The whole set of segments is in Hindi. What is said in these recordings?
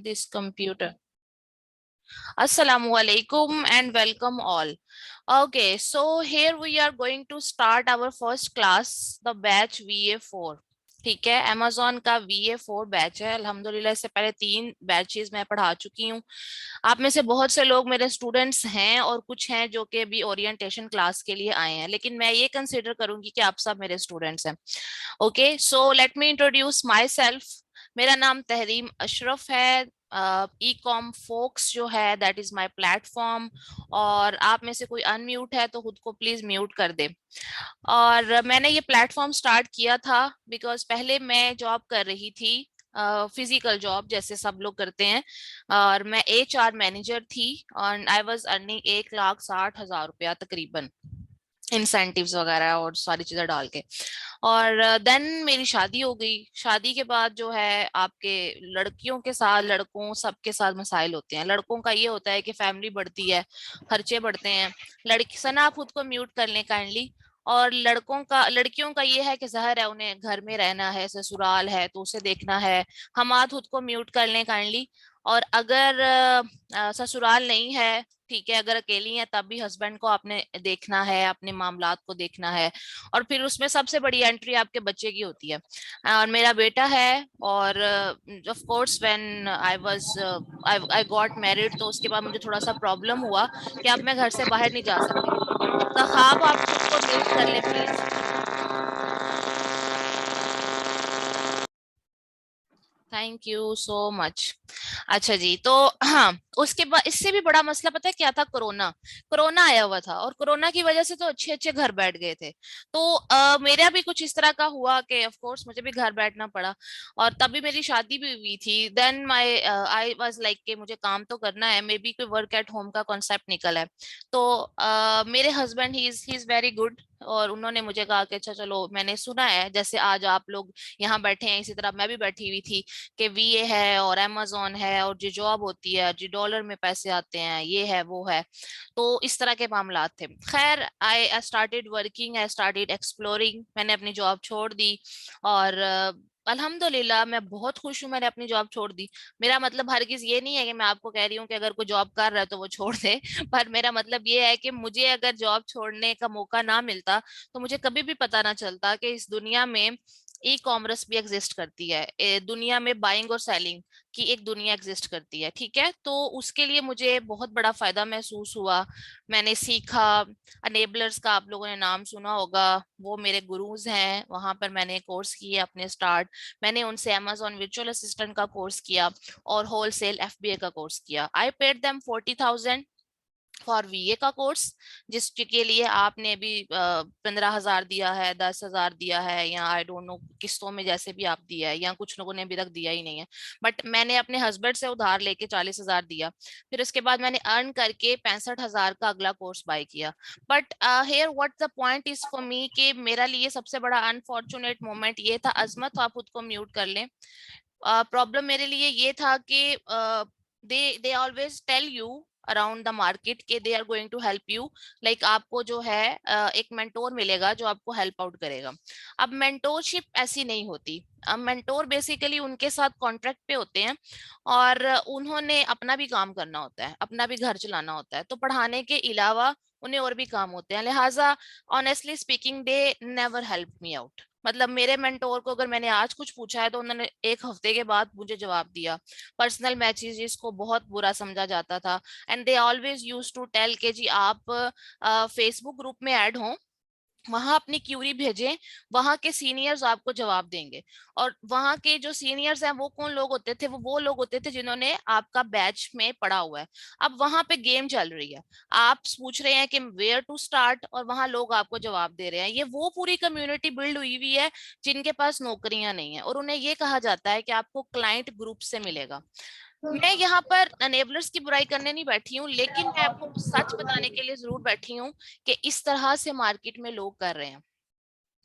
this computer. Assalamu alaikum and welcome all. Okay, so here we are going to start our first class, the batch VA4. ठीक है, Amazon का VA4 बैच है। अल्हम्दुलिल्लाह इससे पहले 3 बैचेस मैं पढ़ा चुकी हूँ। आप में से बहुत से लोग मेरे स्टूडेंट्स हैं और कुछ हैं जो कि अभी ओरिएंटेशन क्लास के लिए आए हैं, लेकिन मैं ये कंसिडर करूंगी कि आप सब मेरे स्टूडेंट्स हैं। Okay, so let me introduce my self. मेरा नाम तहरीम अशरफ है। ई कॉम फोक्स जो है दैट इज माई प्लेटफॉर्म। और आप में से कोई अनम्यूट है तो खुद को प्लीज म्यूट कर दे। और मैंने ये प्लेटफॉर्म स्टार्ट किया था बिकॉज पहले मैं जॉब कर रही थी, फिजिकल जॉब जैसे सब लोग करते हैं। और मैं HR मैनेजर थी और आई वाज अर्निंग 1,60,000 रुपया तकरीबन, इंसेंटिव्स वगैरह और सारी चीजें डाल के। और देन मेरी शादी हो गई। शादी के बाद जो है आपके लड़कियों के साथ लड़कों सबके साथ मसाइल होते हैं। लड़कों का ये होता है कि फैमिली बढ़ती है, खर्चे बढ़ते हैं। लड़की सना आप खुद को म्यूट कर लें काइंडली। और लड़कियों का ये है कि जहर है, उन्हें घर में रहना है, ससुराल है तो उसे देखना है। हम आप खुद को म्यूट कर लें काइंडली। और अगर ससुराल नहीं है, ठीक है, अगर अकेली है तब भी हस्बैंड को आपने देखना है, अपने मामलात को देखना है। और फिर उसमें सबसे बड़ी एंट्री आपके बच्चे की होती है। और मेरा बेटा है। और of course when I was I got married तो उसके बाद मुझे थोड़ा सा प्रॉब्लम हुआ कि अब मैं घर से बाहर नहीं जा सकती। तहाब आप खुद को म्यूट कर लें please. Thank you so much. अच्छा जी, तो हाँ, उसके बाद इससे भी बड़ा मसला पता है क्या था? कोरोना। कोरोना आया हुआ था और कोरोना की वजह से तो अच्छे अच्छे घर बैठ गए थे। तो मेरा भी कुछ इस तरह का हुआ कि ऑफ कोर्स मुझे भी घर बैठना पड़ा। और तभी मेरी शादी भी हुई थी। Then my I was like कि मुझे काम तो करना है, मे बी कोई वर्क एट होम का कॉन्सेप्ट निकला है। तो मेरे हस्बैंड ही इज वेरी गुड। और उन्होंने मुझे कहा कि अच्छा चलो, मैंने सुना है जैसे आज आप लोग यहाँ बैठे हैं इसी तरह मैं भी बैठी हुई थी कि VA है और Amazon है और जो जॉब होती है जो डॉलर में पैसे आते हैं, ये है वो है। तो इस तरह के मामला थे। खैर I started working, I started exploring. मैंने अपनी जॉब छोड़ दी। और अल्हम्दुलिल्लाह मैं बहुत खुश हूँ मैंने अपनी जॉब छोड़ दी। मेरा मतलब हरगिज ये नहीं है कि मैं आपको कह रही हूँ कि अगर कोई जॉब कर रहा है तो वो छोड़ दे पर मेरा मतलब ये है कि मुझे अगर जॉब छोड़ने का मौका ना मिलता तो मुझे कभी भी पता ना चलता कि इस दुनिया में ई कॉमर्स भी एग्जिस्ट करती है। दुनिया में बाइंग और सेलिंग की एक दुनिया एग्जिस्ट करती है। ठीक है, तो उसके लिए मुझे बहुत बड़ा फायदा महसूस हुआ। मैंने सीखा। अनेबलर्स का आप लोगों ने नाम सुना होगा, वो मेरे गुरुज हैं। वहां पर मैंने कोर्स किए अपने स्टार्ट। मैंने उनसे अमेजोन वर्चुअल असिस्टेंट का कोर्स किया और होलसेल FBA का कोर्स किया। I paid them 40,000 for VA का कोर्स, जिसके लिए आपने भी 15,000 दिया है, 10,000 दिया है, या आई डोंट नो किस्तों में जैसे भी आप दिया है, या कुछ लोगों ने अभी तक दिया ही नहीं है। बट मैंने अपने हस्बैंड से उधार लेके 40,000 दिया। फिर उसके बाद मैंने अर्न करके 65,000 का अगला कोर्स बाय किया। But here what the point is for me कि मेरा लिए सबसे बड़ा अनफॉर्चुनेट मोमेंट ये था। अजमत, आप खुद को म्यूट कर लें। प्रॉब्लम मेरे लिए ये था कि they always tell you around the market के they are going to help you. Like आपको जो है एक मेंटोर मिलेगा जो आपको हेल्प आउट करेगा। अब मेंटोरशिप ऐसी नहीं होती। अब मेंटोर बेसिकली उनके साथ कॉन्ट्रैक्ट पे होते हैं और उन्होंने अपना भी काम करना होता है, अपना भी घर चलाना होता है, तो पढ़ाने के अलावा उन्हें और भी काम होते हैं। लिहाजा honestly speaking they never help me out. मतलब मेरे मेंटोर को अगर मैंने आज कुछ पूछा है तो उन्होंने 1 हफ्ते के बाद मुझे जवाब दिया। पर्सनल मैसेजेस को बहुत बुरा समझा जाता था। And they always use to tell के जी आप फेसबुक ग्रुप में ऐड हो, वहां अपनी क्यूरी भेजें, वहां के सीनियर्स आपको जवाब देंगे। और वहां के जो सीनियर्स हैं वो कौन लोग होते थे? वो लोग होते थे जिन्होंने आपका बैच में पढ़ा हुआ है। अब वहां पे गेम चल रही है, आप पूछ रहे हैं कि वेयर टू स्टार्ट और वहां लोग आपको जवाब दे रहे हैं। ये वो पूरी कम्युनिटी बिल्ड हुई हुई है जिनके पास नौकरियां नहीं है और उन्हें ये कहा जाता है कि आपको क्लाइंट ग्रुप से मिलेगा। मैं यहाँ पर अनेबलर्स की बुराई करने नहीं बैठी हूँ, लेकिन मैं आपको सच बताने के लिए जरूर बैठी हूँ कि इस तरह से मार्केट में लोग कर रहे हैं।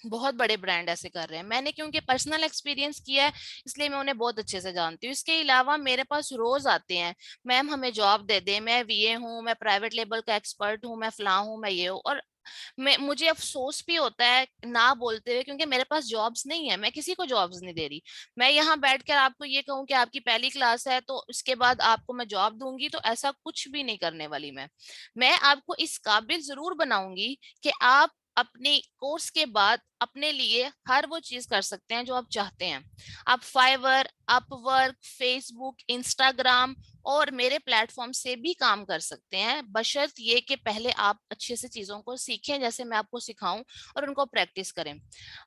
बहुत बड़े ब्रांड ऐसे कर रहे हैं। मैंने क्योंकि पर्सनल एक्सपीरियंस किया है इसलिए मैं उन्हें बहुत अच्छे से जानती हूँ। इसके अलावा मेरे पास रोज आते हैं, मैम हमें जॉब दे दे, मैं VA हूँ, मैं प्राइवेट लेवल का एक्सपर्ट हूँ, मैं फलां हूँ, मैं ये हूँ। और मुझे अफसोस भी होता है ना बोलते हुए, क्योंकि मेरे पास जॉब्स नहीं है, मैं किसी को जॉब्स नहीं दे रही। मैं यहाँ बैठकर आपको ये कहूँ कि आपकी पहली क्लास है तो उसके बाद आपको मैं जॉब दूंगी, तो ऐसा कुछ भी नहीं करने वाली मैं आपको इस काबिल जरूर बनाऊंगी कि आप अपने कोर्स के बाद अपने लिए हर वो चीज कर सकते हैं जो आप चाहते हैं। आप फाइवर, अपवर्क, फेसबुक, इंस्टाग्राम और मेरे प्लेटफॉर्म से भी काम कर सकते हैं, बशर्त ये कि पहले आप अच्छे से चीजों को सीखें जैसे मैं आपको सिखाऊं, और उनको प्रैक्टिस करें।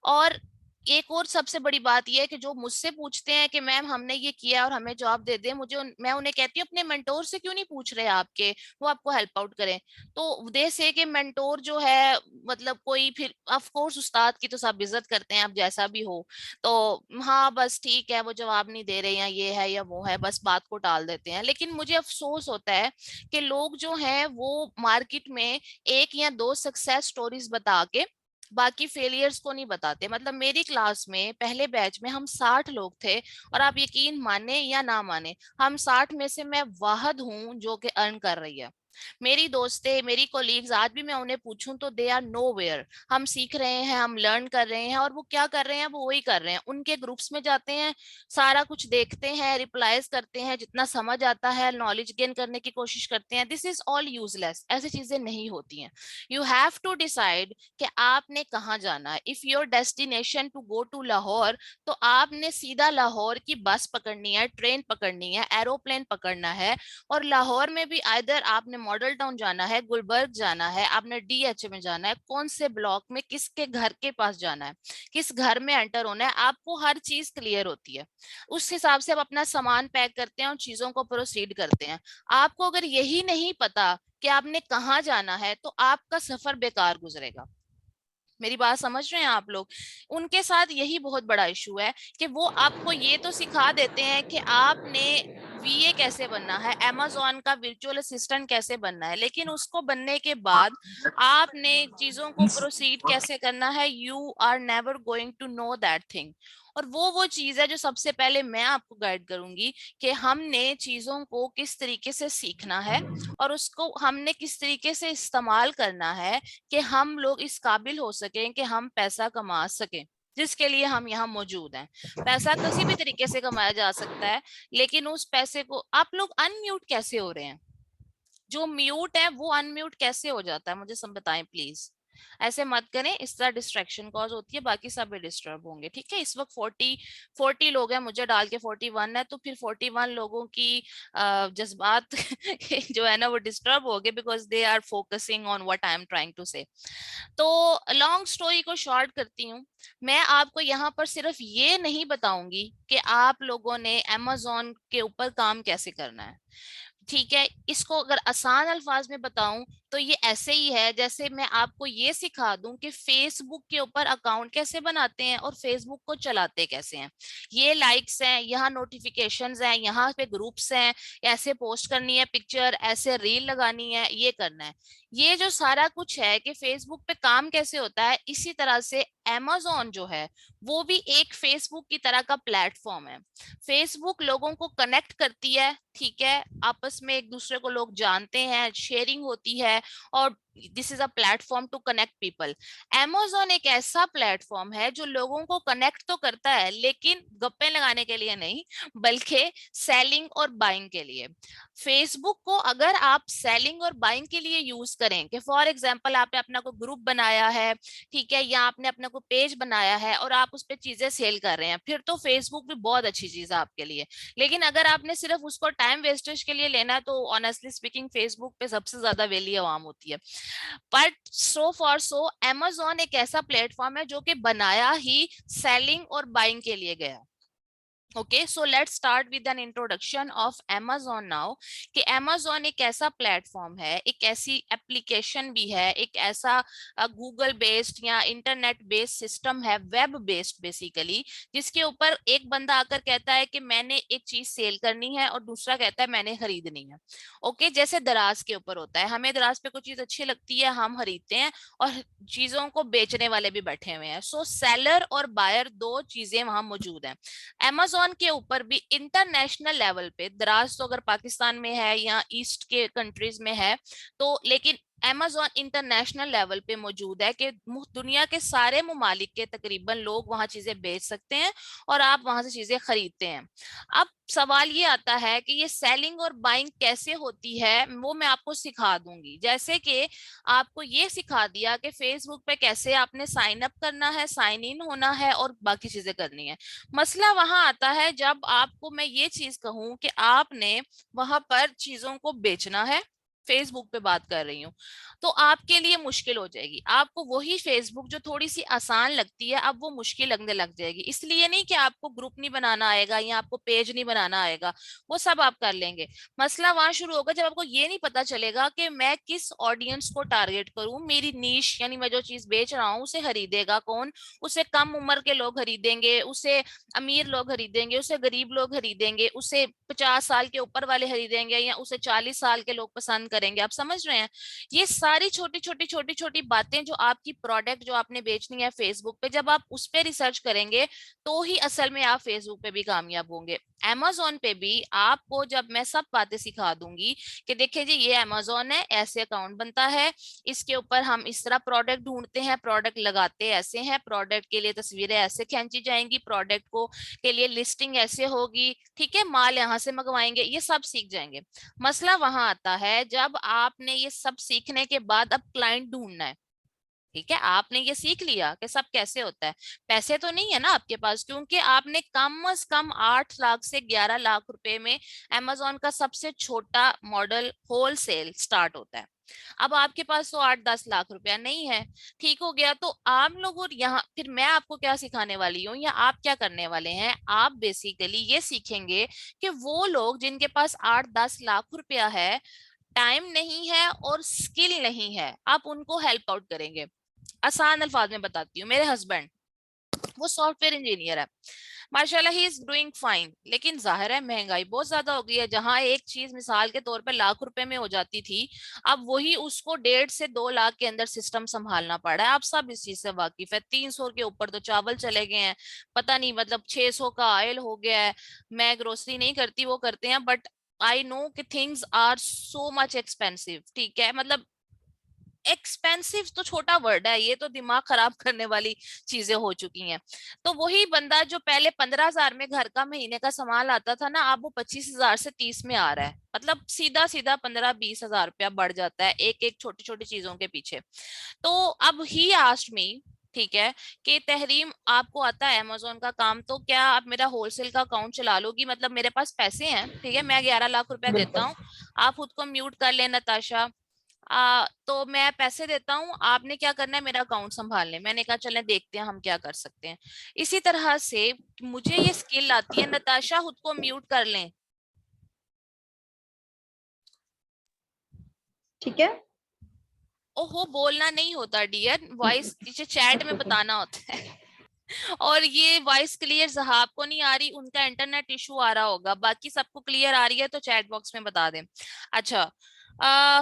और एक और सबसे बड़ी बात यह है कि जो मुझसे पूछते हैं कि मैम हमने ये किया और हमें जॉब दे दे, मैं उन्हें कहती हूँ अपने मेंटोर से क्यों नहीं पूछ रहे आपके, वो आपको हेल्प आउट करें। तो दे से कि मेंटोर जो है मतलब कोई, फिर ऑफ कोर्स उस्ताद की तो सब इज्जत करते हैं, आप जैसा भी हो, तो हाँ बस ठीक है वो जवाब नहीं दे रहे, या ये है या वो है, बस बात को टाल देते हैं। लेकिन मुझे अफसोस होता है कि लोग जो हैं वो मार्केट में एक या दो सक्सेस स्टोरीज बता के बाकी फेलियर्स को नहीं बताते। मतलब मेरी क्लास में पहले बैच में हम 60 लोग थे, और आप यकीन माने या ना माने, हम 60 में से मैं वाहद हूं जो कि अर्न कर रही है। मेरी दोस्तें, मेरी कोलीग्स, आज भी मैं उन्हें पूछूं तो दे आर नो वेयर। हम सीख रहे हैं, हम लर्न कर रहे हैं, और वो क्या कर रहे हैं, वो वही कर रहे हैं। उनके ग्रुप्स में जाते हैं, सारा कुछ देखते हैं, रिप्लाईज करते हैं, जितना समझ आता है नॉलेज गेन करने की कोशिश करते हैं। दिस इज ऑल यूजलेस, ऐसी चीजें नहीं होती हैं। यू हैव टू डिसाइड कि आपने कहाँ जाना है। If your destination to go to Lahore, तो आपने सीधा लाहौर की बस पकड़नी है, ट्रेन पकड़नी है, एरोप्लेन पकड़ना है। और लाहौर में भी आइदर आपने मॉडल टाउन जाना है, गुलबर्ग जाना है, आपने डीएच में जाना है, कौन से ब्लॉक में किसके घर के पास जाना है, किस घर में एंटर होना है, आपको हर चीज क्लियर होती है। उस हिसाब से आप अपना सामान पैक करते हैं और चीजों को प्रोसीड करते हैं। आपको अगर यही नहीं पता कि आपने कहाँ जाना है, तो आपका सफर बेकार गुजरेगा। मेरी बात समझ रहे हैं आप लोग? उनके साथ यही बहुत बड़ा इशू है कि वो आपको ये तो सिखा देते हैं कि आपने वीए कैसे बनना है, amazon का virtual असिस्टेंट कैसे बनना है, लेकिन उसको बनने के बाद आपने चीजों को प्रोसीड कैसे करना है, you are never going to know that thing. और वो चीज है जो सबसे पहले मैं आपको गाइड करूंगी कि हमने चीजों को किस तरीके से सीखना है, और उसको हमने किस तरीके से इस्तेमाल करना है कि हम लोग इस काबिल हो सकें कि हम पैसा कमा सकें, जिसके लिए हम यहाँ मौजूद हैं। पैसा किसी भी तरीके से कमाया जा सकता है, लेकिन उस पैसे को आप लोग अनम्यूट कैसे हो रहे हैं? जो म्यूट है वो अनम्यूट कैसे हो जाता है, मुझे सब बताएं प्लीज। ऐसे मत करें, इस तरह डिस्ट्रैक्शन कॉज होती है, बाकी सब भी डिस्टर्ब होंगे। ठीक है, इस वक्त 40 लोग हैं, मुझे डाल के 41 है, तो फिर 41 लोगों की जज्बात जो है ना वो डिस्टर्ब हो गए, because they are focusing on what I am trying to say. तो लॉन्ग स्टोरी को शॉर्ट करती हूँ। मैं आपको यहाँ पर सिर्फ ये नहीं बताऊंगी कि आप लोगों ने amazon के ऊपर काम कैसे करना है। ठीक है, इसको अगर आसान अल्फाज में बताऊं तो ये ऐसे ही है जैसे मैं आपको ये सिखा दूं कि फेसबुक के ऊपर अकाउंट कैसे बनाते हैं और फेसबुक को चलाते कैसे हैं। ये लाइक्स हैं, यहाँ नोटिफिकेशंस हैं, यहाँ पे ग्रुप्स हैं, ऐसे पोस्ट करनी है पिक्चर, ऐसे रील लगानी है, ये करना है। ये जो सारा कुछ है कि फेसबुक पे काम कैसे होता है, इसी तरह से amazon जो है वो भी एक फेसबुक की तरह का प्लेटफॉर्म है। फेसबुक लोगों को कनेक्ट करती है, ठीक है, आपस में एक दूसरे को लोग जानते हैं, शेयरिंग होती है, और this is a platform to connect people. amazon एक ऐसा प्लेटफॉर्म है जो लोगों को कनेक्ट तो करता है, लेकिन गप्पे लगाने के लिए नहीं, बल्कि सेलिंग और बाइंग के लिए। फेसबुक को अगर आप सेलिंग और बाइंग के लिए यूज करें, कि फॉर एग्जांपल आपने अपना कोई ग्रुप बनाया है, ठीक है, या आपने अपना कोई पेज बनाया है और आप उस पर चीजें सेल कर रहे हैं, फिर तो फेसबुक भी बहुत अच्छी चीज है आपके लिए। लेकिन अगर आपने सिर्फ उसको टाइम वेस्टेज के लिए लेना है, तो ऑनेस्टली स्पीकिंग फेसबुक पे सबसे ज्यादा वेली आवाम होती है। But so for so amazon एक ऐसा प्लेटफॉर्म है जो कि बनाया ही सेलिंग और बाइंग के लिए गया। Okay, so let's start with an introduction of amazon now. कि amazon एक ऐसा प्लेटफॉर्म है, एक ऐसी एप्लीकेशन भी है, एक ऐसा गूगल बेस्ड या इंटरनेट बेस्ड सिस्टम है, वेब बेस्ड बेसिकली, जिसके ऊपर एक बंदा आकर कहता है कि मैंने एक चीज सेल करनी है और दूसरा कहता है मैंने खरीदनी है। ओके, जैसे दराज के ऊपर होता है, हमें दराज पे कोई चीज अच्छी लगती है, हम खरीदते हैं, और चीजों को बेचने वाले भी बैठे हुए हैं। सो सेलर और बायर दो चीजें वहां मौजूद हैं। amazon के ऊपर भी इंटरनेशनल लेवल पे, दराज तो अगर पाकिस्तान में है या ईस्ट के कंट्रीज में है, तो लेकिन amazon इंटरनेशनल लेवल पे मौजूद है कि दुनिया के सारे ममालिक के तकरीबन लोग वहां चीजें बेच सकते हैं और आप वहां से चीजें खरीदते हैं। अब सवाल ये आता है कि ये सेलिंग और बाइंग कैसे होती है, वो मैं आपको सिखा दूंगी। जैसे कि आपको ये सिखा दिया कि फेसबुक पे कैसे आपने साइन अप करना है, साइन इन होना है और बाकी चीजें करनी है। मसला वहां आता है जब आपको मैं ये चीज कहूं कि आपने वहां पर चीजों को बेचना है, फेसबुक पे बात कर रही हूँ, तो आपके लिए मुश्किल हो जाएगी। आपको वही फेसबुक जो थोड़ी सी आसान लगती है अब वो मुश्किल लगने लग जाएगी। इसलिए नहीं कि आपको ग्रुप नहीं बनाना आएगा या आपको पेज नहीं बनाना आएगा, वो सब आप कर लेंगे। मसला वहां शुरू होगा जब आपको ये नहीं पता चलेगा कि मैं किस ऑडियंस को टारगेट करूं, मेरी नीश यानी मैं जो चीज बेच रहा हूँ उसे खरीदेगा कौन। उसे कम उम्र के लोग खरीदेंगे, उसे अमीर लोग खरीदेंगे, उसे गरीब लोग खरीदेंगे, उसे 50 साल के ऊपर वाले खरीदेंगे या उसे 40 साल के लोग पसंद करेंगे। आप समझ रहे हैं? ये सारी छोटी छोटी छोटी छोटी बातें जो आपकी प्रोडक्ट जो आपने बेचनी है फेसबुक पे, जब आप उस पर रिसर्च करेंगे तो ही असल में आप फेसबुक पे भी कामयाब होंगे। अमेजोन पे भी आपको जब मैं सब बातें सिखा दूंगी कि देखिए जी ये अमेजोन है, ऐसे अकाउंट बनता है, इसके ऊपर हम इस तरह प्रोडक्ट ढूंढते हैं, प्रोडक्ट लगाते ऐसे हैं, प्रोडक्ट के लिए तस्वीरें ऐसे खींची जाएंगी, प्रोडक्ट को के लिए लिस्टिंग ऐसे होगी, ठीक है, माल यहाँ से मंगवाएंगे, ये सब सीख जाएंगे। मसला वहां आता है जब आपने ये सब सीखने के बाद अब क्लाइंट ढूंढना है। ठीक है, आपने ये सीख लिया कि सब कैसे होता है, पैसे तो नहीं है ना आपके पास, क्योंकि आपने कम से कम 8 लाख से 11 लाख रुपए में अमेजोन का सबसे छोटा मॉडल होलसेल स्टार्ट होता है। अब आपके पास तो 8-10 लाख रुपया नहीं है। ठीक हो गया, तो आप लोग, और यहाँ फिर मैं आपको क्या सिखाने वाली हूँ या आप क्या करने वाले हैं, आप बेसिकली ये सीखेंगे कि वो लोग जिनके पास 8-10 लाख रुपया है, टाइम नहीं है और स्किल नहीं है, आप उनको हेल्प आउट करेंगे। आसान अल्फाज में बताती हूँ, मेरे हस्बैंड वो सॉफ्टवेयर इंजीनियर है, माशाल्लाह ही इज डूइंग फाइन, लेकिन जाहिर है महंगाई बहुत ज्यादा हो गई है। जहां एक चीज मिसाल के तौर पर लाख रुपए में हो जाती थी, अब वही उसको 1.5 से 2 लाख के अंदर सिस्टम संभालना पड़ रहा है। आप सब इस चीज से वाकिफ है, 300 के ऊपर तो चावल चले गए हैं, पता नहीं मतलब 600 का ऑयल हो गया है। मैं ग्रोसरी नहीं करती, वो करते हैं, बट आई नो कि things are so much expensive. ठीक है, मतलब एक्सपेंसिव तो छोटा वर्ड है, ये तो दिमाग खराब करने वाली चीजें हो चुकी हैं। तो वही बंदा जो पहले 15,000 में घर का महीने का सामान आता था ना, अब वो 25,000 से 30 में आ रहा है। मतलब सीधा सीधा 15-20 हजार रुपया बढ़ जाता है एक एक छोटी छोटी चीजों के पीछे। तो अब ही आस्क्ड मी, ठीक है, कि तहरीम आपको आता है अमेजोन का काम, तो क्या आप मेरा होलसेल का अकाउंट चला लोगी, मतलब मेरे पास पैसे हैं, ठीक है, मैं 11 लाख रुपया देता बिल्कुल। हूँ। आप खुद को म्यूट कर ले नताशा। तो मैं पैसे देता हूँ, आपने क्या करना है, मेरा अकाउंट संभालने। मैंने कहा चलें देखते हैं हम क्या कर सकते हैं। इसी तरह से मुझे ये स्किल आती है, नताशा खुद को म्यूट कर लें। ठीक है। ओहो, बोलना नहीं होता डियर, वॉइस नीचे चैट में ओके ओके। बताना होता है। और ये वॉइस क्लियर जहाब को नहीं आ रही, उनका इंटरनेट इशू आ रहा होगा, बाकी सबको क्लियर आ रही है तो चैट बॉक्स में बता दें। अच्छा,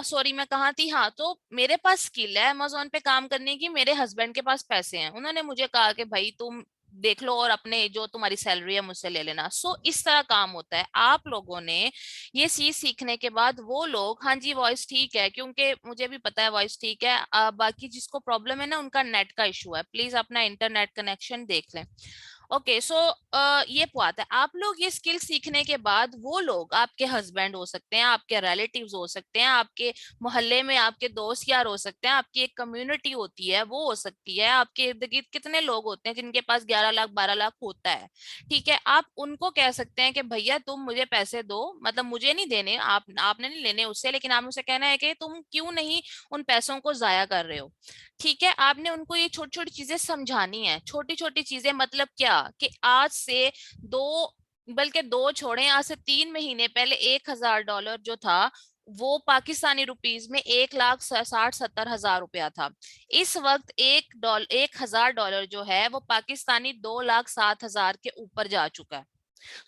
सॉरी मैं कहाँ थी, हाँ, तो मेरे पास स्किल है अमेजोन पे काम करने की, मेरे हस्बैंड के पास पैसे हैं, उन्होंने मुझे कहा कि भाई तुम देख लो और अपने जो तुम्हारी सैलरी है मुझसे ले लेना। सो इस तरह काम होता है। आप लोगों ने ये चीज सीखने के बाद वो लोग, हाँ जी वॉइस ठीक है, क्योंकि मुझे भी पता है वॉइस ठीक है, बाकी जिसको प्रॉब्लम है ना उनका नेट का इशू है, प्लीज अपना इंटरनेट कनेक्शन देख लें। ओके, सो ये बात है, आप लोग ये स्किल सीखने के बाद वो लोग आपके हस्बैंड हो सकते हैं, आपके रिलेटिव्स हो सकते हैं, आपके मोहल्ले में आपके दोस्त यार हो सकते हैं, आपकी एक कम्युनिटी होती है वो हो सकती है, आपके इर्द गिर्द कितने लोग होते हैं जिनके पास 11 लाख 12 लाख होता है। ठीक है, आप उनको कह सकते हैं कि भैया तुम मुझे पैसे दो, मतलब मुझे नहीं देने, आपने नहीं लेने उससे, लेकिन आपने उसे कहना है कि तुम क्यों नहीं उन पैसों को जाया कर रहे हो। ठीक है, आपने उनको ये छोटी छोटी चीजें समझानी है। छोटी छोटी चीजें मतलब क्या, कि आज से दो, बल्कि दो छोड़े, आज से 3 महीने पहले $1,000 जो था वो पाकिस्तानी रुपीज में 1,60,70,000 रुपया था। इस वक्त $1,000 जो है वो पाकिस्तानी 2,07,000 के ऊपर जा चुका है।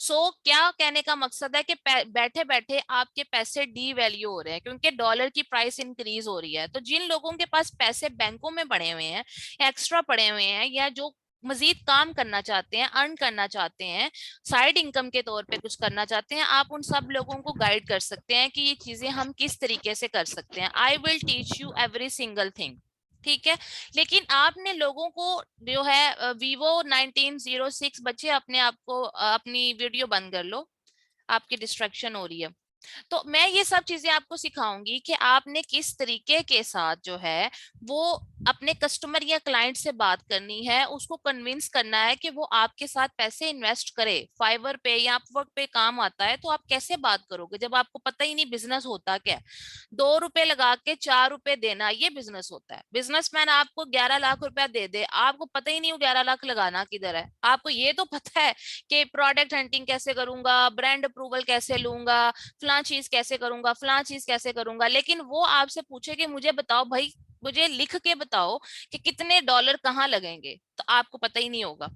क्या कहने का मकसद है कि बैठे बैठे आपके पैसे डी वैल्यू हो रहे हैं, क्योंकि डॉलर की प्राइस इंक्रीज हो रही है। तो जिन लोगों के पास पैसे बैंकों में पड़े हुए हैं, एक्स्ट्रा पड़े हुए हैं, या जो मजीद काम करना चाहते हैं, अर्न करना चाहते हैं, साइड इनकम के तौर पे कुछ करना चाहते हैं, आप उन सब लोगों को गाइड कर सकते हैं कि ये चीजें हम किस तरीके से कर सकते हैं। आई will teach you every single thing, ठीक है। लेकिन आपने लोगों को जो है वीवो 1906 बच्चे, अपने आप को अपनी वीडियो बंद कर लो, आपकी डिस्ट्रैक्शन हो रही है। तो मैं ये सब चीजें आपको सिखाऊंगी कि आपने किस तरीके के साथ जो है वो अपने कस्टमर या क्लाइंट से बात करनी है, उसको कन्विंस करना है कि वो आपके साथ पैसे इन्वेस्ट करे। फाइवर पे या अपवर्क पे काम आता है, तो आप कैसे बात करोगे जब आपको पता ही नहीं बिजनेस होता क्या है। 2 रुपए लगा के 4 रुपए देना, ये बिजनेस होता है। बिजनेसमैन आपको 11 लाख रुपया दे दे, आपको पता ही नहीं वो 11 लाख लगाना किधर है। आपको ये तो पता है कि प्रोडक्ट हंटिंग कैसे करूंगा, ब्रांड अप्रूवल कैसे लूंगा, फलां चीज कैसे करूंगा, फलां चीज कैसे करूंगा, लेकिन वो आपसे पूछे कि मुझे बताओ भाई, मुझे लिख के बताओ कि कितने डॉलर कहाँ लगेंगे, तो आपको पता ही नहीं होगा।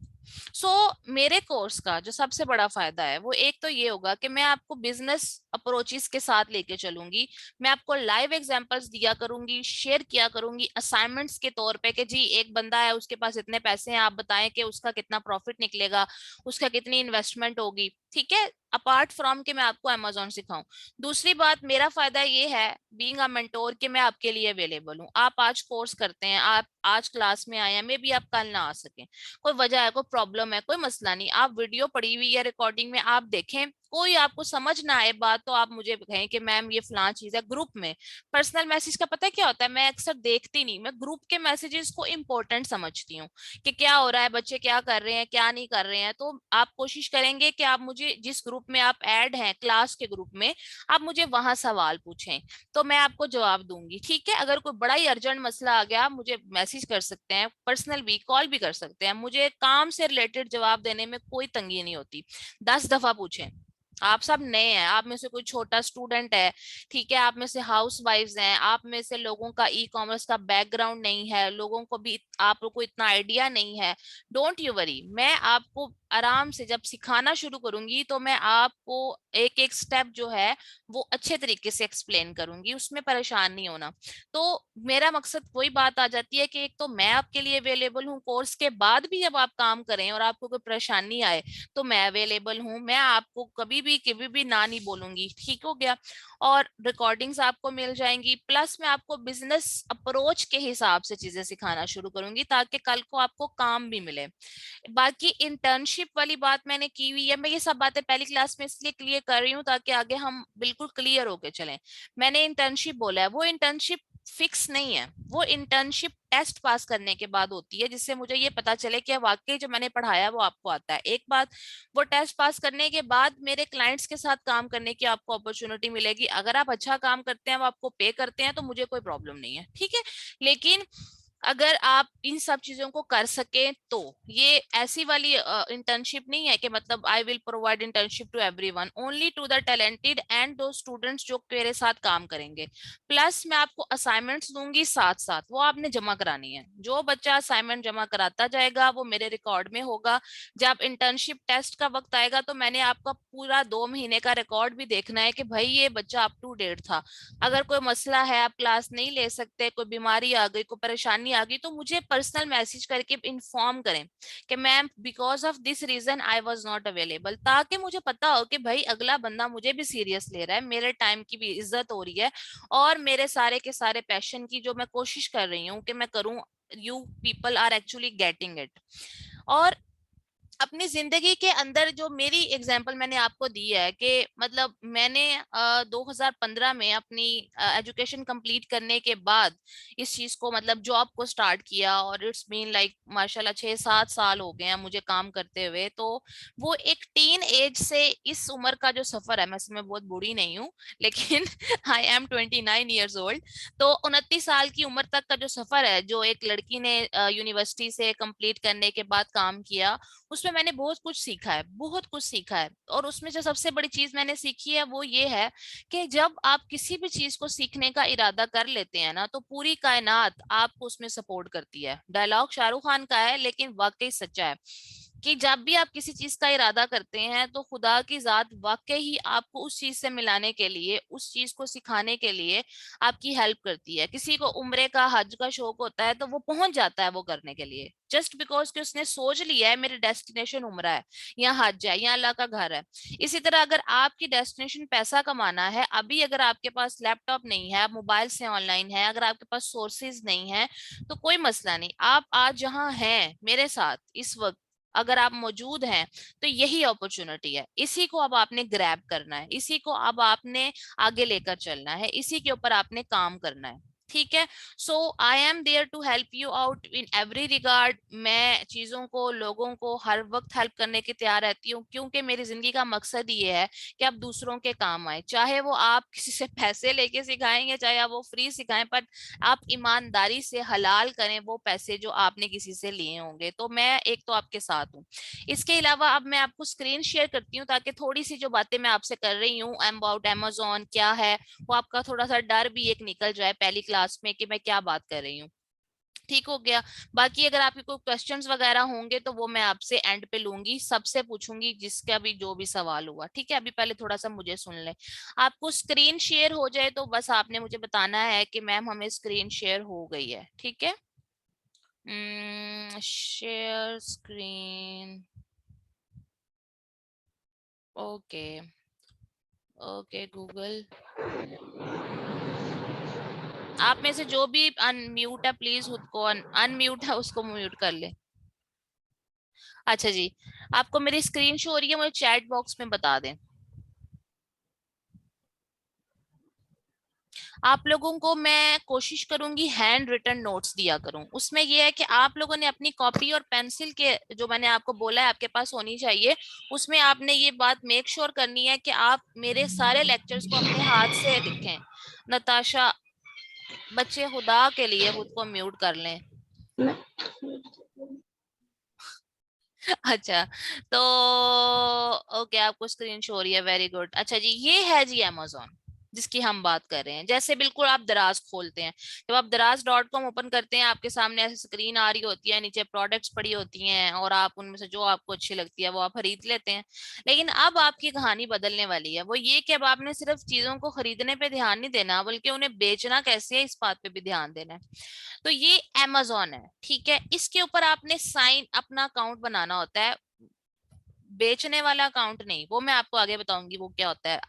सो मेरे कोर्स का जो सबसे बड़ा फायदा है वो एक तो ये होगा कि मैं आपको बिजनेस अप्रोचेस के साथ लेके चलूंगी। मैं आपको लाइव एग्जांपल्स दिया करूंगी, शेयर किया करूंगी असाइनमेंट्स के तौर पे कि जी एक बंदा है, उसके पास इतने पैसे हैं, आप बताएं कि उसका कितना प्रॉफिट निकलेगा, उसका कितनी इन्वेस्टमेंट होगी, ठीक है। अपार्ट फ्रॉम के मैं आपको अमेजोन सिखाऊं। दूसरी बात, मेरा फायदा ये है बीइंग अ मेंटोर कि मैं आपके लिए अवेलेबल हूँ। आप आज कोर्स करते हैं, आप आज क्लास में आए हैं, मे बी आप कल ना आ सके, कोई वजह है, कोई प्रॉब्लम है, कोई मसला नहीं, आप वीडियो पड़ी हुई है रिकॉर्डिंग में, आप देखें, कोई आपको समझ ना आए बात, तो आप मुझे कहें कि मैम ये फलां चीज है। ग्रुप में पर्सनल मैसेज का पता है क्या होता है, मैं अक्सर देखती नहीं, मैं ग्रुप के मैसेजेस को इंपॉर्टेंट समझती हूँ कि क्या हो रहा है, बच्चे क्या कर रहे हैं, क्या नहीं कर रहे हैं। तो आप कोशिश करेंगे कि आप मुझे जिस ग्रुप में आप ऐड हैं, क्लास के ग्रुप में, आप मुझे वहां सवाल पूछें, तो मैं आपको जवाब दूंगी, ठीक है। अगर कोई बड़ा ही अर्जेंट मसला आ गया, आप मुझे मैसेज कर सकते हैं, पर्सनल भी कॉल भी कर सकते हैं, मुझे काम से रिलेटेड जवाब देने में कोई तंगी नहीं होती। 10 दफा पूछें। आप सब नए हैं, आप में से कोई छोटा स्टूडेंट है, ठीक है, आप में से हाउस वाइफ्स हैं, आप में से लोगों का ई कॉमर्स का बैकग्राउंड नहीं है, लोगों को भी आप लोग को इतना आइडिया नहीं है, डोंट यू वरी। मैं आपको आराम से जब सिखाना शुरू करूंगी तो मैं आपको एक एक स्टेप जो है वो अच्छे तरीके से एक्सप्लेन करूंगी, उसमें परेशान नहीं होना। तो मेरा मकसद वही बात आ जाती है कि एक तो मैं आपके लिए अवेलेबल हूँ, कोर्स के बाद भी जब आप काम करें और आपको कोई परेशानी आए तो मैं अवेलेबल हूँ, मैं आपको कभी भी ना नहीं बोलूंगी, ठीक हो गया। और रिकॉर्डिंग्स आपको मिल जाएंगी, प्लस मैं आपको बिजनेस अप्रोच के हिसाब से चीजें सिखाना शुरू करूंगी ताकि कल को आपको काम भी मिले। बाकी इंटर्नशिप वाली बात मैंने की हुई है, मैं ये सब बातें पहली क्लास में इसलिए क्लियर कर रही हूँ ताकि आगे हम बिल्कुल क्लियर होके चलें। मैंने इंटर्नशिप बोला है, वो इंटर्नशिप फिक्स नहीं है, वो इंटर्नशिप टेस्ट पास करने के बाद होती है, जिससे मुझे ये पता चले कि वाकई जो मैंने पढ़ाया वो आपको आता है। एक बात, वो टेस्ट पास करने के बाद मेरे क्लाइंट्स के साथ काम करने की आपको अपॉर्चुनिटी मिलेगी। अगर आप अच्छा काम करते हैं, वो आपको पे करते हैं, तो मुझे कोई प्रॉब्लम नहीं है, ठीक है। लेकिन अगर आप इन सब चीजों को कर सके तो ये ऐसी वाली इंटर्नशिप नहीं है कि मतलब I will provide internship to everyone, only to the talented and those students जो मेरे साथ काम करेंगे। प्लस मैं आपको असाइनमेंट्स दूंगी साथ साथ, वो आपने जमा करानी है। जो बच्चा असाइनमेंट जमा कराता जाएगा वो मेरे रिकॉर्ड में होगा। जब इंटर्नशिप टेस्ट का वक्त आएगा तो मैंने आपका पूरा 2 महीने का रिकॉर्ड भी देखना है कि भाई ये बच्चा अप टू डेट था। अगर कोई मसला है, आप क्लास नहीं ले सकते, कोई बीमारी आ गई, कोई परेशानी आ गई, तो मुझे पर्सनल मैसेज करके इन्फॉर्म करें कि ma'am because of this reason I was not available, ताकि मुझे पता हो कि भाई अगला बंदा मुझे भी सीरियस ले रहा है, मेरे टाइम की भी इज्जत हो रही है, और मेरे सारे के सारे पैशन की जो मैं कोशिश कर रही हूँ कि मैं करूँ, you people are actually getting it. और अपनी जिंदगी के अंदर जो मेरी एग्जांपल मैंने आपको दी है कि मतलब मैंने 2015 में अपनी एजुकेशन कंप्लीट करने के बाद इस चीज को मतलब जॉब को स्टार्ट किया, और इट्स बीन लाइक माशाल्लाह 6-7 साल हो गए हैं मुझे काम करते हुए। तो वो एक टीन एज से इस उम्र का जो सफर है, मैं इसमें बहुत बूढ़ी नहीं हूँ लेकिन आई एम 29 ईयर्स ओल्ड। तो 29 साल की उम्र तक का जो सफर है, जो एक लड़की ने यूनिवर्सिटी से कंप्लीट करने के बाद काम किया, उसमें मैंने बहुत कुछ सीखा है, बहुत कुछ सीखा है। और उसमें जो सबसे बड़ी चीज मैंने सीखी है वो ये है कि जब आप किसी भी चीज को सीखने का इरादा कर लेते हैं ना, तो पूरी कायनात आपको उसमें सपोर्ट करती है। डायलॉग शाहरुख खान का है लेकिन वाकई सच्चा है कि जब भी आप किसी चीज का इरादा करते हैं तो खुदा की जात वाकई ही आपको उस चीज से मिलाने के लिए, उस चीज को सिखाने के लिए आपकी हेल्प करती है। किसी को उम्रे का, हज का शौक होता है तो वो पहुंच जाता है वो करने के लिए, जस्ट बिकॉज कि उसने सोच लिया है मेरी डेस्टिनेशन उम्रा है या हज है या अल्लाह का घर है। इसी तरह अगर आपकी डेस्टिनेशन पैसा कमाना है, अभी अगर आपके पास लैपटॉप नहीं है, आप मोबाइल से ऑनलाइन है, अगर आपके पास सोर्सेज नहीं है, तो कोई मसला नहीं। आप आज जहां हैं मेरे साथ इस वक्त, अगर आप मौजूद हैं, तो यही अपॉर्चुनिटी है। इसी को अब आपने ग्रैब करना है, इसी को अब आपने आगे लेकर चलना है, इसी के ऊपर आपने काम करना है। ठीक है। So I am there to help you out in every regard. मैं चीजों को, लोगों को हर वक्त हेल्प करने की तैयार रहती हूँ, क्योंकि मेरी जिंदगी का मकसद ये है कि आप दूसरों के काम आए। चाहे वो आप किसी से पैसे लेके सिखाएंगे, चाहे आप वो फ्री सिखाएं, पर आप ईमानदारी से हलाल करें वो पैसे जो आपने किसी से लिए होंगे। तो मैं एक तो आपके साथ हूँ। इसके अलावा अब मैं आपको स्क्रीन शेयर करती हूँ, ताकि थोड़ी सी जो बातें मैं आपसे कर रही हूँ अबाउट अमेजोन क्या है, वो आपका थोड़ा सा डर भी एक निकल जाए पहली क्लास में कि मैं क्या बात कर रही हूँ। ठीक हो गया। बाकी अगर आपके कोई क्वेश्चंस वगैरह होंगे तो वो मैं आपसे एंड पे लूंगी, सबसे पूछूंगी जिसका भी जो भी सवाल हुआ। ठीक है, अभी पहले थोड़ा सा मुझे सुन ले। आपको स्क्रीन शेयर हो जाए तो बस आपने मुझे बताना है कि मैम हमें स्क्रीन शेयर हो गई है। ठीक है, share screen. Okay, okay Google. आप में से जो भी अनम्यूट है प्लीज खुद को, अनम्यूट है उसको म्यूट कर ले। अच्छा जी, आपको मेरी स्क्रीन शो हो रही है, मुझे चैट बॉक्स में बता दें। आप लोगों को मैं कोशिश करूंगी हैंड रिटन नोट्स दिया करूं। उसमें यह है कि आप लोगों ने अपनी कॉपी और पेंसिल के, जो मैंने आपको बोला है आपके पास होनी चाहिए, उसमें आपने ये बात मेक श्योर करनी है कि आप मेरे सारे लेक्चर्स को अपने हाथ से लिखें। नताशा, बच्चे खुदा के लिए खुद को म्यूट कर लें। अच्छा, तो ओके, आपको स्क्रीन शो हो रही है, वेरी गुड। अच्छा जी, ये है जी अमेजोन जिसकी हम बात कर रहे हैं। जैसे बिल्कुल आप दराज खोलते हैं, जब आप दराज.com ओपन करते हैं, आपके सामने ऐसे स्क्रीन आ रही होती है, नीचे प्रोडक्ट्स पड़ी होती हैं और आप उनमें से जो आपको अच्छी लगती है वो आप खरीद लेते हैं। लेकिन अब आपकी कहानी बदलने वाली है। वो ये कि अब आपने सिर्फ चीजों को खरीदने पे ध्यान नहीं देना, बल्कि उन्हें बेचना कैसे है इस बात पे भी ध्यान देना है। तो ये अमेजोन है, ठीक है। इसके ऊपर आपने साइन अपना अकाउंट बनाना होता है, बेचने वाला अकाउंट नहीं, वो मैं आपको आगे बताऊंगी वो क्या होता है।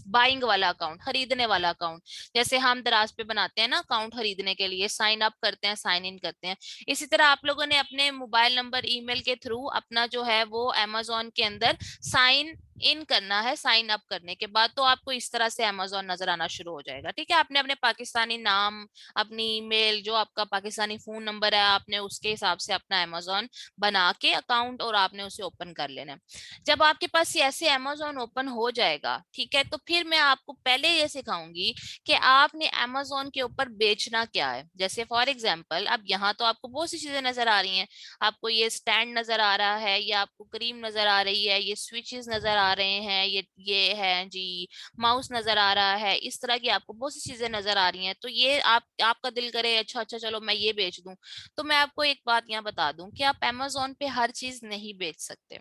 बाइंग वाला अकाउंट, खरीदने वाला अकाउंट। जैसे हम दराज पे बनाते हैं ना अकाउंट खरीदने के लिए, साइन अप करते हैं, साइन इन करते हैं, इसी तरह आप लोगों ने अपने मोबाइल नंबर, ईमेल के थ्रू अपना जो है वो अमेजोन के अंदर साइन इन करना है। साइन अप करने के बाद तो आपको इस तरह से अमेजोन नजर आना शुरू हो जाएगा। ठीक है, आपने अपने पाकिस्तानी नाम, अपनी ईमेल, जो आपका पाकिस्तानी फोन नंबर है, आपने उसके हिसाब से अपना अमेजोन बना के अकाउंट और आपने उसे ओपन कर लेना है। जब आपके पास ये ऐसे अमेजोन ओपन हो जाएगा, ठीक है, तो फिर मैं आपको पहले ये सिखाऊंगी कि आपने अमेजोन के ऊपर बेचना क्या है। जैसे फॉर एग्जांपल, अब यहाँ तो आपको बहुत सी चीजें नजर आ रही हैं। आपको ये स्टैंड नजर आ रहा है, ये आपको क्रीम नजर आ रही है, ये स्विचेस नजर आ रहे हैं, ये है जी, माउस नजर आ रहा है, इस तरह की आपको बहुत सी चीजें नजर आ रही हैं। तो ये आपका दिल करे अच्छा अच्छा चलो मैं ये बेच दूं, तो मैं आपको एक बात यहाँ बता दूं कि आप अमेजोन पे हर चीज नहीं बेच सकते।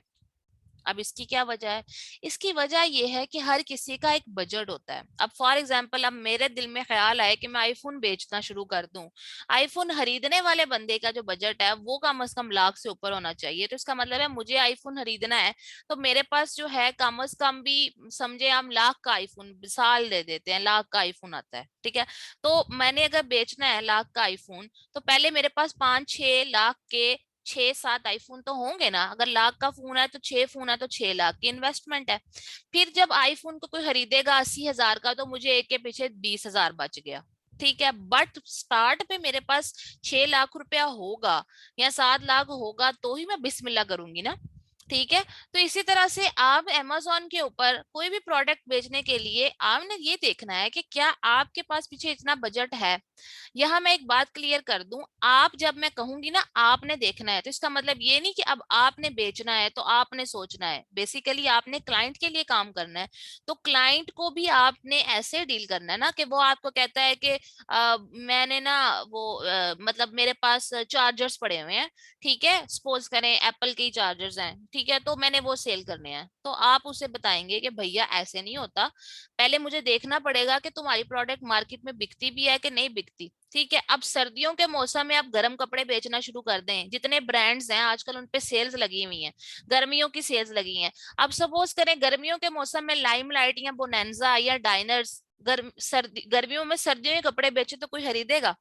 अब इसकी क्या वजह है? इसकी वजह यह है कि हर किसी का एक बजट होता है। अब फॉर एग्जांपल, अब मेरे दिल में ख्याल आए कि मैं आईफोन बेचना शुरू कर दूं। आईफोन खरीदने वाले बंदे का जो बजट है वो कम से कम लाख से ऊपर होना चाहिए। तो इसका मतलब है मुझे आईफोन खरीदना है, तो मेरे पास जो है कम से कम भी, समझे हम लाख का आईफोन, साल दे देते हैं लाख का आईफोन आता है, ठीक है। तो मैंने अगर बेचना है लाख का आईफोन, तो पहले मेरे पास 5-6 लाख के 6-7 आईफोन तो होंगे ना। अगर लाख का फोन है तो 6 फोन है तो 6 लाख की इन्वेस्टमेंट है। फिर जब आईफोन को कोई खरीदेगा 80,000 का, तो मुझे एक के पीछे 20,000 बच गया। ठीक है, बट स्टार्ट पे मेरे पास 6 लाख रुपया होगा या 7 लाख होगा तो ही मैं बिस्मिल्लाह करूंगी ना। ठीक है। तो इसी तरह से आप Amazon के ऊपर कोई भी प्रोडक्ट बेचने के लिए आपने ये देखना है कि क्या आपके पास पीछे इतना बजट है। यहाँ मैं एक बात क्लियर कर दूं, आप जब मैं कहूंगी ना आपने देखना है, तो इसका मतलब ये नहीं कि अब आपने बेचना है तो आपने सोचना है। बेसिकली आपने क्लाइंट के लिए काम करना है, तो क्लाइंट को भी आपने ऐसे डील करना है ना कि वो आपको कहता है कि मैंने ना वो मतलब मेरे पास चार्जर्स पड़े हुए हैं, ठीक है, सपोज करें एप्पल के चार्जर्स हैं, ठीक है, तो मैंने वो सेल करने हैं, तो आप उसे बताएंगे कि भैया ऐसे नहीं होता, पहले मुझे देखना पड़ेगा कि तुम्हारी प्रोडक्ट मार्केट में बिकती भी है कि नहीं बिकती। ठीक है, अब सर्दियों के मौसम में आप गर्म कपड़े बेचना शुरू कर दें, जितने ब्रांड्स हैं आजकल उन पे सेल्स लगी हुई हैं, गर्मियों की सेल्स लगी हैं। अब सपोज करें गर्मियों के मौसम में लाइमलाइट या बोनेंजा या डाइनर्स गर्मियों में सर्दियों के कपड़े बेचे तो कोई खरीदेगा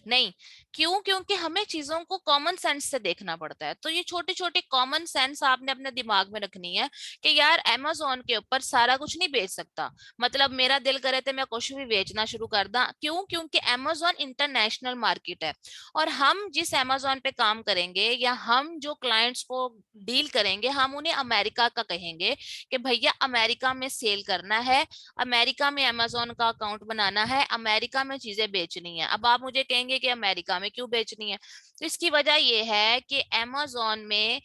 नहीं। क्यों? क्योंकि हमें चीजों को कॉमन सेंस से देखना पड़ता है। तो ये छोटी छोटी कॉमन सेंस आपने अपने दिमाग में रखनी है कि यार Amazon के ऊपर सारा कुछ नहीं बेच सकता, मतलब मेरा दिल करे तो मैं कुछ भी बेचना शुरू कर दा। क्यों? क्योंकि Amazon इंटरनेशनल मार्केट है, और हम जिस Amazon पे काम करेंगे या हम जो क्लाइंट्स को डील करेंगे हम उन्हें अमेरिका का कहेंगे कि भैया अमेरिका में सेल करना है, अमेरिका में अमेजोन का अकाउंट बनाना है, अमेरिका में चीजें बेचनी है। अब आप मुझे कहेंगे कि अमेरिका में क्यों बेचनी है, तो इसकी वजह यह है कि अमेजोन में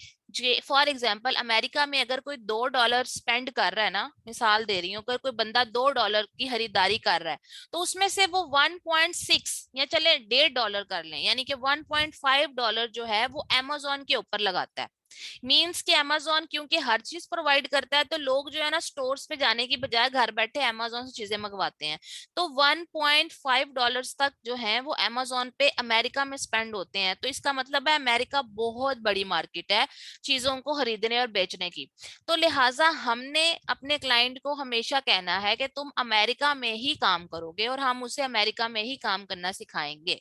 फॉर एग्जाम्पल अमेरिका में अगर कोई $2 स्पेंड कर रहा है ना, मिसाल दे रही हूँ, अगर कोई बंदा $2 की खरीदारी कर रहा है, तो उसमें से वो 1.6 या चले $1.5 कर लें, यानी कि $1.5 जो है वो अमेजोन के ऊपर लगाता है। मीन्स कि अमेजोन क्योंकि हर चीज प्रोवाइड करता है, तो लोग जो है ना स्टोर्स पे जाने की बजाय घर बैठे अमेजोन से चीजें मंगवाते हैं। तो $1.5 तक जो है वो अमेजोन पे अमेरिका में स्पेंड होते हैं। तो इसका मतलब है अमेरिका बहुत बड़ी मार्केट है चीजों को खरीदने और बेचने की। तो लिहाजा हमने अपने क्लाइंट को हमेशा कहना है कि तुम अमेरिका में ही काम करोगे और हम उसे अमेरिका में ही काम करना सिखाएंगे।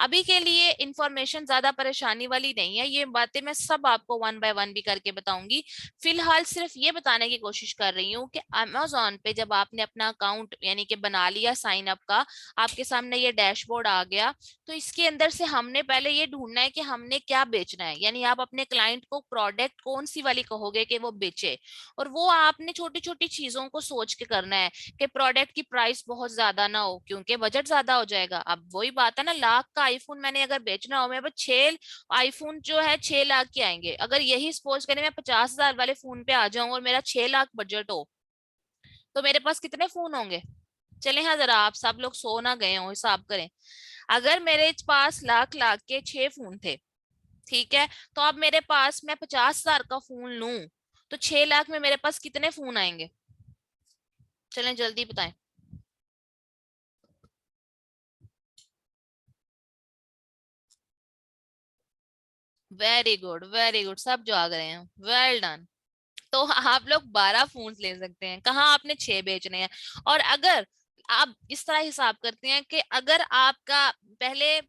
अभी के लिए इंफॉर्मेशन ज्यादा परेशानी वाली नहीं है, ये बातें मैं सब आपको वन बाय वन भी करके बताऊंगी। फिलहाल सिर्फ ये बताने की कोशिश कर रही हूँ कि अमेजोन पे जब आपने अपना अकाउंट यानी कि बना लिया साइन अप का, आपके सामने ये डैशबोर्ड आ गया, तो इसके अंदर से हमने पहले ये ढूंढना है कि हमने क्या बेचना है। यानी आप अपने क्लाइंट को प्रोडक्ट कौन सी वाली कहोगे कि वो बेचे, और वो आपने छोटी छोटी चीजों को सोच के करना है कि प्रोडक्ट की प्राइस बहुत ज्यादा ना हो, क्योंकि बजट ज्यादा हो जाएगा। अब वही बात है ना, लाख का आईफोन मैंने अगर बेचना हो, मेरे पास 6 आईफोन जो है 6 लाख के आएंगे। अगर यही सपोज करें मैं 50,000 वाले फोन पे आ जाऊं और मेरा 6 लाख बजट हो, तो मेरे पास कितने फोन होंगे? चले हाँ जरा आप सब लोग सो ना गए हो, हिसाब करें। अगर मेरे पास लाख लाख के 6 फोन थे, ठीक है, तो अब मेरे पास मैं 50,000 का फोन लूं, तो 6 लाख में मेरे पास कितने फोन आएंगे? चलें जल्दी बताएं। वेरी गुड वेरी गुड, सब जो आ गए हैं, वेल डन। तो आप लोग 12 फोन ले सकते हैं, कहाँ आपने 6 बेचने हैं। और अगर आप इस तरह हिसाब करते हैं कि अगर आपका पहले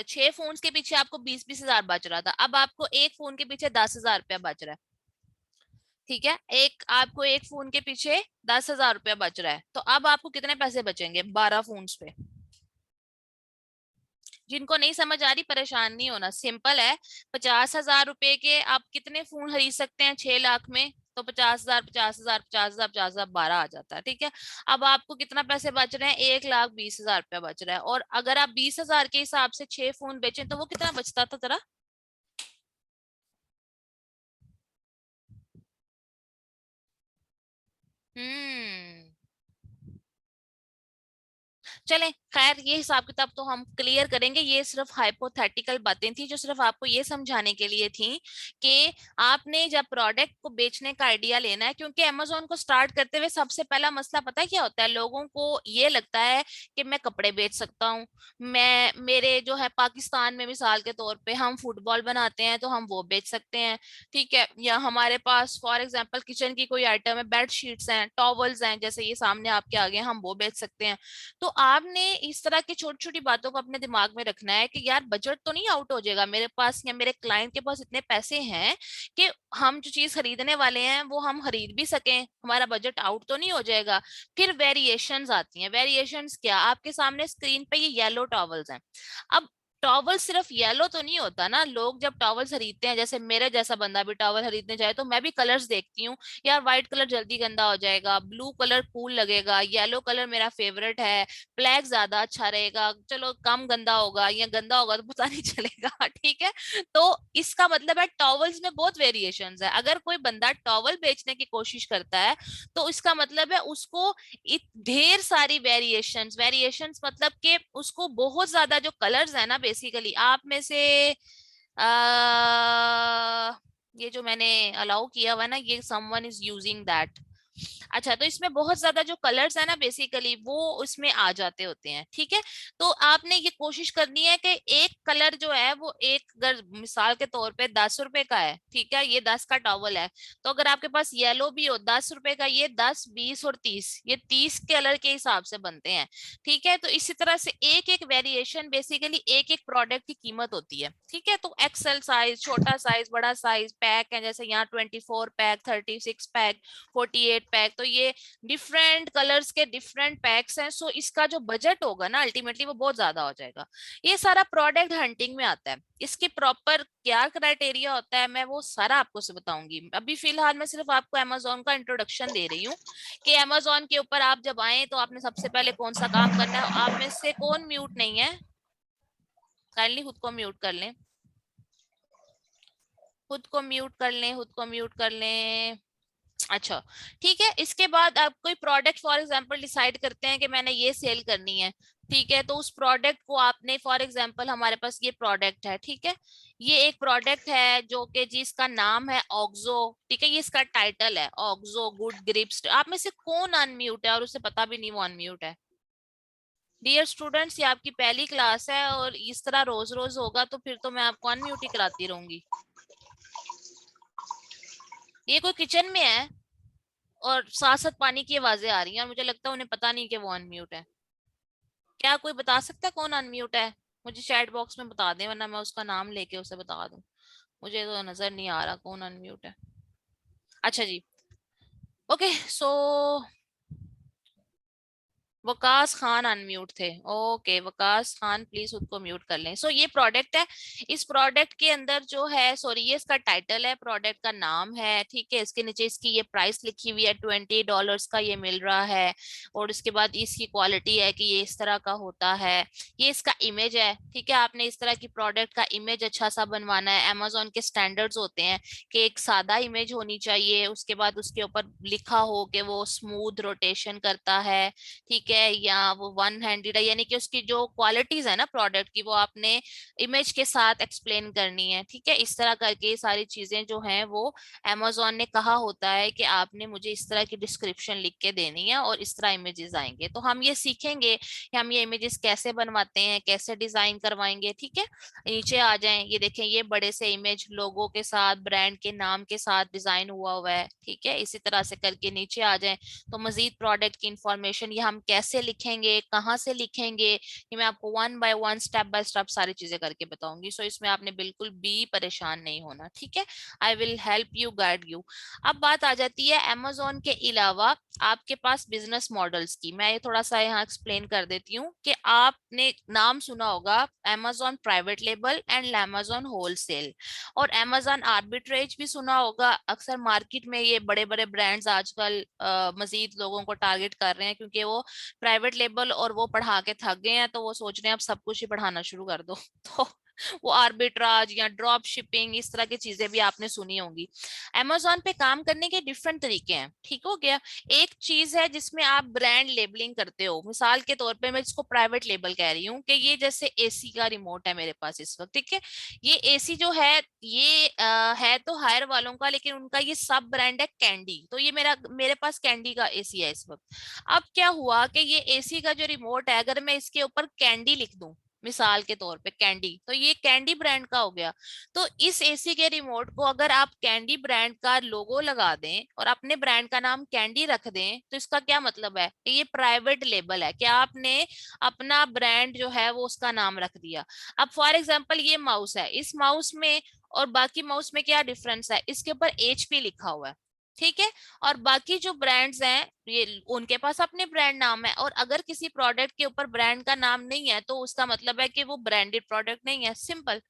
6 फोन के पीछे आपको 20-20 हजार बच रहा था, अब आपको एक फोन के पीछे 10,000 रुपया बच रहा है, ठीक है, आपको एक फोन के पीछे 10,000 रुपया बच रहा है, तो अब आपको कितने पैसे बचेंगे 12 फोन पे? जिनको नहीं समझ आ रही परेशान नहीं होना, सिंपल है। 50,000 रुपए के आप कितने फोन खरीद सकते हैं 6 लाख में? तो 50,000 50,000 50,000 50,000 12 आ जाता है, ठीक है। अब आपको कितना पैसे बच रहे हैं? 1,20,000 रुपया बच रहा है। और अगर आप 20,000 के हिसाब से 6 फोन बेचें तो वो कितना बचता था जरा? हम्म। चलें, खैर ये हिसाब किताब तो हम क्लियर करेंगे, ये सिर्फ हाइपोथेटिकल बातें थी जो सिर्फ आपको ये समझाने के लिए थी कि आपने जब प्रोडक्ट को बेचने का आइडिया लेना है, क्योंकि अमेजोन को स्टार्ट करते हुए सबसे पहला मसला पता है क्या होता है? लोगों को ये लगता है कि मैं कपड़े बेच सकता हूँ, मैं मेरे जो है पाकिस्तान में मिसाल के तौर पे हम फुटबॉल बनाते हैं तो हम वो बेच सकते हैं, ठीक है, या हमारे पास फॉर एग्जांपल किचन की कोई आइटम है, बेड शीट्स हैं, टॉवल्स हैं, जैसे ये सामने आपके आगे हम वो बेच सकते हैं। तो आपने इस तरह की छोटी छोटी बातों को अपने दिमाग में रखना है कि यार बजट तो नहीं आउट हो जाएगा मेरे पास, या मेरे क्लाइंट के पास इतने पैसे हैं कि हम जो चीज खरीदने वाले हैं वो हम खरीद भी सकें, हमारा बजट आउट तो नहीं हो जाएगा। फिर वेरिएशंस आती हैं। वेरिएशंस क्या? आपके सामने स्क्रीन पे ये येलो टॉवल्स हैं। अब टॉवल सिर्फ येलो तो नहीं होता ना, लोग जब टॉवल खरीदते हैं, जैसे मेरे जैसा बंदा भी टॉवल खरीदने जाए तो मैं भी कलर्स देखती हूँ, यार व्हाइट कलर जल्दी गंदा हो जाएगा, ब्लू कलर कूल लगेगा, येलो कलर मेरा फेवरेट है, ब्लैक ज्यादा अच्छा रहेगा, चलो कम गंदा होगा या गंदा होगा तो पता नहीं चलेगा। ठीक है, तो इसका मतलब है टॉवल्स में बहुत वेरिएशंस है। अगर कोई बंदा टॉवल बेचने की कोशिश करता है तो इसका मतलब है उसको ढेर सारी वेरिएशंस, वेरिएशंस मतलब कि उसको बहुत ज्यादा जो कलर्स है ना, बेसिकली आप में से ये जो मैंने अलाउ किया हुआ है ना, ये समवन इज यूजिंग दैट। अच्छा, तो इसमें बहुत ज्यादा जो कलर्स है ना बेसिकली वो उसमें आ जाते होते हैं। ठीक है, तो आपने ये कोशिश करनी है कि एक कलर जो है वो एक, अगर मिसाल के तौर पे 10 रुपए का है, ठीक है, ये 10 का टॉवल है, तो अगर आपके पास येलो भी हो 10 रुपए का, ये 10, 20 और 30, ये 30 कलर के हिसाब से बनते हैं। ठीक है, तो इसी तरह से एक एक वेरिएशन बेसिकली एक एक प्रोडक्ट की कीमत होती है। ठीक है, तो एक्सेल साइज, छोटा साइज, बड़ा साइज, पैक है, जैसे यहाँ 24 पैक, 36 पैक, 48 पैक, तो ये डिफरेंट कलर्स के डिफरेंट पैक्स हैं। सो इसका जो बजट होगा ना अल्टीमेटली वो बहुत ज्यादा हो जाएगा। ये सारा प्रोडक्ट हंटिंग में आता है। इसके प्रॉपर क्या क्राइटेरिया होता है मैं वो सारा आपको से बताऊंगी। अभी फिलहाल मैं सिर्फ आपको अमेजोन का इंट्रोडक्शन दे रही हूँ कि अमेजोन के ऊपर आप जब आए तो आपने सबसे पहले कौन सा काम करना है। आप में से कौन म्यूट नहीं है, काइंडली खुद को म्यूट कर लें, खुद को म्यूट कर लें, खुद को म्यूट कर लें। अच्छा, ठीक है, इसके बाद आप कोई प्रोडक्ट फॉर एग्जांपल डिसाइड करते हैं कि मैंने ये सेल करनी है। ठीक है, तो उस प्रोडक्ट को आपने, फॉर एग्जांपल हमारे पास ये प्रोडक्ट है, ठीक है, ये एक प्रोडक्ट है जो कि जिसका नाम है ऑक्सो। ठीक है, ये इसका टाइटल है ऑक्सो गुड ग्रिप्स। आप में से कौन अनम्यूट है और उसे पता भी नहीं वो अनम्यूट है? डियर स्टूडेंट्स, ये आपकी पहली क्लास है और इस तरह रोज रोज होगा तो फिर तो मैं आपको अनम्यूट ही कराती रहूंगी। ये कोई किचन में है और साथ साथ पानी की आवाजें आ रही हैं और मुझे लगता है उन्हें पता नहीं कि वो अनम्यूट है। क्या कोई बता सकता है कौन अनम्यूट है? मुझे चैट बॉक्स में बता दें वरना मैं उसका नाम लेके उसे बता दूं। मुझे तो नजर नहीं आ रहा कौन अनम्यूट है। अच्छा जी, ओके, सो वकास खान अनम्यूट थे। ओके, वकास खान प्लीज खुद को म्यूट कर लें। सो ये प्रोडक्ट है, इस प्रोडक्ट के अंदर जो है, सॉरी, ये इसका टाइटल है, प्रोडक्ट का नाम है। ठीक है, इसके नीचे इसकी ये प्राइस लिखी हुई है, $20 का ये मिल रहा है। और इसके बाद इसकी क्वालिटी है कि ये इस तरह का होता है। ये इसका इमेज है। ठीक है, आपने इस तरह की प्रोडक्ट का इमेज अच्छा सा बनवाना है। अमेजोन के स्टैंडर्ड्स होते हैं कि एक सादा इमेज होनी चाहिए, उसके बाद उसके ऊपर लिखा हो कि वो स्मूथ रोटेशन करता है, ठीक है, या वो वन हैंडेड है, यानी कि उसकी जो क्वालिटीज है ना प्रोडक्ट की वो आपने इमेज के साथ एक्सप्लेन करनी है। ठीक है, इस तरह करके ये सारी चीजें जो हैं वो अमेजोन ने कहा होता है कि आपने मुझे इस तरह की डिस्क्रिप्शन लिख के देनी है और इस तरह इमेजेस आएंगे। तो हम ये सीखेंगे कि हम ये इमेजेस कैसे बनवाते हैं, कैसे डिजाइन करवाएंगे। ठीक है, नीचे आ जाएं, ये देखें, ये बड़े से इमेज लोगो के साथ, ब्रांड के नाम के साथ डिजाइन हुआ हुआ है। ठीक है, इसी तरह से करके नीचे आ जाएं तो मजीद प्रोडक्ट की इंफॉर्मेशन, ये हम कैसे लिखेंगे, कहाँ से लिखेंगे, ये मैं आपको one by one, step by step सारी चीजें करके बताऊंगी। सो इसमें आपने बिल्कुल भी परेशान नहीं होना। ठीक है, I will help you, guide you. अब बात आ जाती है अमेजोन के अलावा आपके पास बिजनेस मॉडल्स की। मैं ये थोड़ा सा यहाँ एक्सप्लेन कर देती हूँ कि आपने नाम सुना होगा Amazon private label and Amazon wholesale, और अमेजोन आर्बिट्रेज भी सुना होगा। अक्सर मार्केट में ये बड़े बड़े ब्रांड्स आजकल मजीद लोगों को टारगेट कर रहे हैं क्योंकि वो प्राइवेट लेबल और वो पढ़ा के थक गए हैं, तो वो सोच रहे हैं अब सब कुछ ही पढ़ाना शुरू कर दो। तो वो आर्बिट्राज या ड्रॉप शिपिंग, इस तरह की चीजें भी आपने सुनी होंगी। अमेजोन पे काम करने के डिफरेंट तरीके हैं। ठीक हो गया, एक चीज है जिसमें आप ब्रांड लेबलिंग करते हो। मिसाल के तौर पे मैं इसको प्राइवेट लेबल कह रही हूँ कि ये जैसे एसी का रिमोट है मेरे पास इस वक्त। ठीक है, ये एसी जो है ये है तो हायर वालों का, लेकिन उनका ये सब ब्रांड है कैंडी। तो ये मेरे पास कैंडी का एसी है इस वक्त। अब क्या हुआ कि ये एसी का जो रिमोट है, अगर मैं इसके ऊपर कैंडी लिख दूं, मिसाल के तौर पे कैंडी, तो ये कैंडी ब्रांड का हो गया। तो इस एसी के रिमोट को अगर आप कैंडी ब्रांड का लोगो लगा दें और अपने ब्रांड का नाम कैंडी रख दें, तो इसका क्या मतलब है कि ये प्राइवेट लेबल है, कि आपने अपना ब्रांड जो है वो उसका नाम रख दिया। अब फॉर एग्जांपल ये माउस है, इस माउस में और बाकी माउस में क्या डिफरेंस है, इसके ऊपर एचपी लिखा हुआ है। ठीक है। और बाकी जो ब्रांड्स हैं ये उनके पास अपने ब्रांड नाम है, और अगर किसी प्रोडक्ट के ऊपर ब्रांड का नाम नहीं है तो उसका मतलब है कि वो ब्रांडेड प्रोडक्ट नहीं है, सिंपल।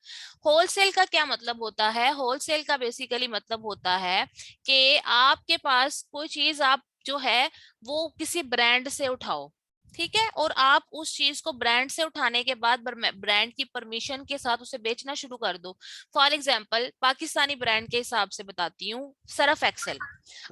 होलसेल का क्या मतलब होता है? होलसेल का बेसिकली मतलब होता है कि आपके पास कोई चीज आप जो है वो किसी ब्रांड से उठाओ, ठीक है, और आप उस चीज को ब्रांड से उठाने के बाद ब्रांड की परमिशन के साथ उसे बेचना शुरू कर दो। फॉर एग्जाम्पल पाकिस्तानी ब्रांड के हिसाब से बताती हूँ, सरफ एक्सेल।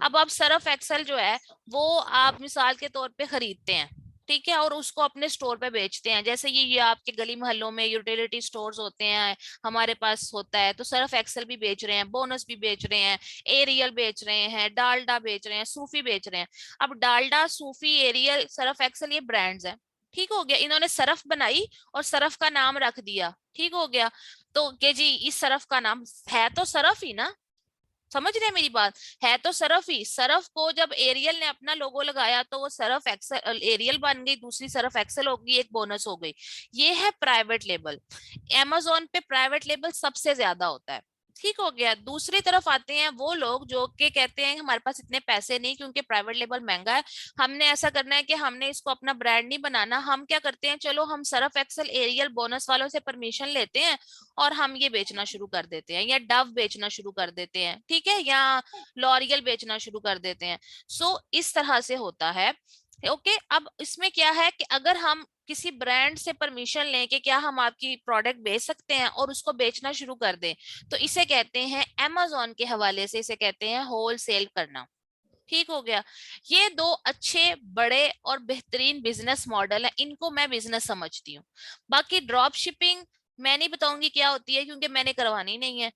अब आप सरफ एक्सेल जो है वो आप मिसाल के तौर पे खरीदते हैं, ठीक है, और उसको अपने स्टोर पे बेचते हैं। जैसे ये आपके गली मोहल्लों में यूटिलिटी स्टोर्स होते हैं, हमारे पास होता है, तो सरफ एक्सेल भी बेच रहे हैं, बोनस भी बेच रहे हैं, एरियल बेच रहे हैं, डालडा बेच रहे हैं, सूफी बेच रहे हैं। अब डालडा, सूफी, एरियल, सरफ एक्सेल ये ब्रांड्स हैं, ठीक हो गया। इन्होंने सरफ बनाई और सरफ का नाम रख दिया, ठीक हो गया। तो के जी इस सरफ का नाम है तो सरफ ही ना, समझ रहे हैं मेरी बात? है तो सरफ ही। सरफ को जब एरियल ने अपना लोगो लगाया तो वो सरफ एक्सेल एरियल बन गई, दूसरी सरफ एक्सेल होगी, एक बोनस हो गई। ये है प्राइवेट लेबल। amazon पे प्राइवेट लेबल सबसे ज्यादा होता है, ठीक हो गया। दूसरी तरफ आते हैं वो लोग जो कि कहते हैं हमारे पास इतने पैसे नहीं क्योंकि प्राइवेट लेबल महंगा है, हमने ऐसा करना है कि हमने इसको अपना ब्रांड नहीं बनाना, हम क्या करते हैं, चलो हम सरफ एक्सेल, एरियल, बोनस वालों से परमिशन लेते हैं और हम ये बेचना शुरू कर देते हैं, या डव बेचना शुरू कर देते हैं, ठीक है, या लॉरियल बेचना शुरू कर देते हैं। सो इस तरह से होता है। ओके, अब इसमें क्या है कि अगर हम किसी ब्रांड से परमिशन लें कि क्या हम आपकी प्रोडक्ट बेच सकते हैं और उसको बेचना शुरू कर दें, तो इसे कहते हैं amazon के हवाले से इसे कहते हैं होल सेल करना, ठीक हो गया। ये दो अच्छे बड़े और बेहतरीन बिजनेस मॉडल है, इनको मैं बिजनेस समझती हूँ। बाकी ड्रॉप शिपिंग मैं नहीं बताऊंगी क्या होती है क्योंकि मैंने करवानी नहीं है।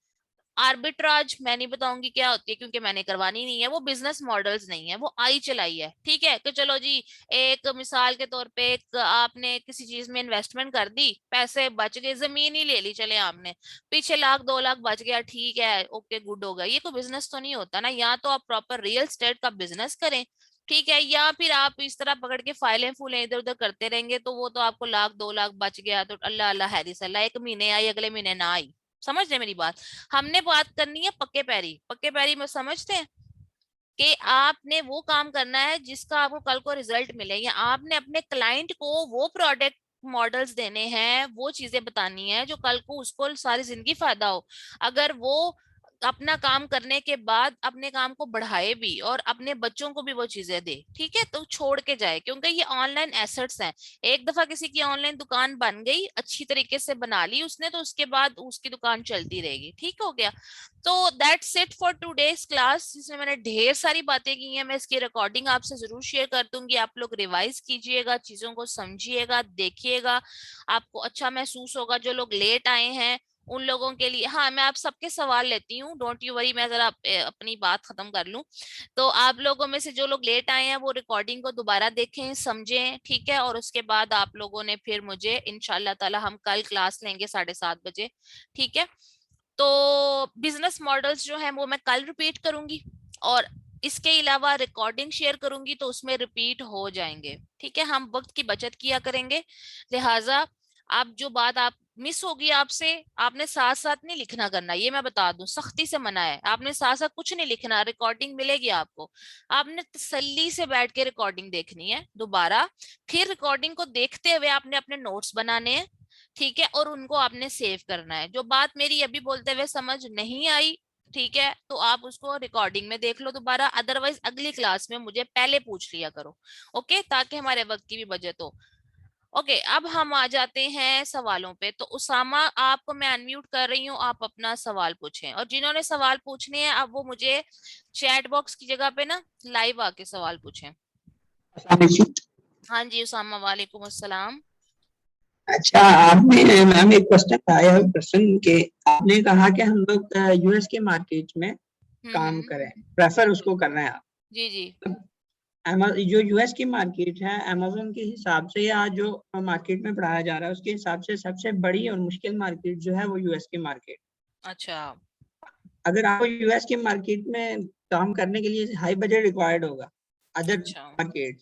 आर्बिट्राज मैं नहीं बताऊंगी क्या होती है क्योंकि मैंने करवानी नहीं है, वो बिजनेस मॉडल्स नहीं है, वो आई चलाई है, ठीक है। तो चलो जी, एक मिसाल के तौर पे एक आपने किसी चीज में इन्वेस्टमेंट कर दी, पैसे बच गए, जमीन ही ले ली चले आपने, पीछे लाख 2 लाख बच गया, ठीक है, ओके गुड हो गया, ये कोई बिजनेस तो नहीं होता ना। या तो आप प्रॉपर रियल एस्टेट का बिजनेस करें, ठीक है, या फिर आप इस तरह पकड़ के फाइलें फूलें इधर उधर करते रहेंगे तो वो तो आपको लाख 2 लाख बच गया तो अल्लाह अल्लाह हैरिस अल्लाह, एक महीने आई अगले महीने ना आई। समझ रहे मेरी बात? हमने बात करनी है पक्के पैरी, पक्के पैरी में समझते हैं कि आपने वो काम करना है जिसका आपको कल को रिजल्ट मिले, या आपने अपने क्लाइंट को वो प्रोडक्ट मॉडल्स देने हैं, वो चीजें बतानी है जो कल को उसको सारी जिंदगी फायदा हो। अगर वो अपना काम करने के बाद अपने काम को बढ़ाए भी और अपने बच्चों को भी वो चीजें दे, ठीक है, तो छोड़ के जाए, क्योंकि ये ऑनलाइन एसेट्स हैं। एक दफा किसी की ऑनलाइन दुकान बन गई, अच्छी तरीके से बना ली उसने, तो उसके बाद उसकी दुकान चलती रहेगी, ठीक हो गया। तो that's it for today's class, जिसमें मैंने ढेर सारी बातें की हैं। मैं इसकी रिकॉर्डिंग आपसे जरूर शेयर कर दूंगी, आप लोग रिवाइज कीजिएगा, चीजों को समझिएगा, देखिएगा, आपको अच्छा महसूस होगा। जो लोग लेट आए हैं उन लोगों के लिए, हाँ मैं आप सबके सवाल लेती हूँ, डोंट यू वरी, मैं जरा अपनी बात खत्म कर लूं। तो आप लोगों में से जो लोग लेट आए हैं वो रिकॉर्डिंग को दोबारा देखें, समझें, ठीक है, और उसके बाद आप लोगों ने फिर मुझे इंशाल्लाह ताला हम कल क्लास लेंगे 7:30 बजे, ठीक है। तो बिजनेस मॉडल्स जो है वो मैं कल रिपीट करूंगी, और इसके अलावा रिकॉर्डिंग शेयर करूंगी तो उसमें रिपीट हो जाएंगे, ठीक है। हम वक्त की बचत किया करेंगे, लिहाजा आप जो बात आप मिस होगी आपसे, आपने साथ साथ नहीं लिखना करना, ये मैं बता दूं, सख्ती से मना है, आपने साथ साथ कुछ नहीं लिखना, रिकॉर्डिंग मिलेगी आपको, आपने तसल्ली से बैठ के रिकॉर्डिंग देखनी है दोबारा, फिर रिकॉर्डिंग को देखते हुए आपने अपने नोट्स बनाने हैं, ठीक है, और उनको आपने सेव करना है। जो बात मेरी अभी बोलते हुए समझ नहीं आई, ठीक है, तो आप उसको रिकॉर्डिंग में देख लो दोबारा, अदरवाइज अगली क्लास में मुझे पहले पूछ लिया करो, ओके, ताकि हमारे वक्त की भी बचत हो। ओके, अब हम आ जाते हैं सवालों पे। तो उसामा आपको मैं अनम्यूट कर रही हूँ, आप अपना सवाल पूछें, और जिन्होंने सवाल पूछने हैं अब वो मुझे चैट बॉक्स की जगह पे ना लाइव आके सवाल पूछें। हाँ जी उसामा, वालेकुम अस्सलाम। अच्छा, आपने मैम एक क्वेश्चन आया है, प्रश्न के आपने कहा कि हम लोग यूएस के मार्केट में काम हम्म। करें, प्रेफर उसको कर रहे हैं आप। जी जी। जो यूएस की मार्केट है अमेजोन के हिसाब से, या जो मार्केट में पढ़ाया जा रहा है उसके हिसाब से सबसे बड़ी और मुश्किल मार्केट जो है वो यूएस की मार्केट। अच्छा। अगर आपको यूएस की मार्केट में काम करने के लिए हाई बजट रिक्वायर्ड होगा अदर अच्छा। मार्केट,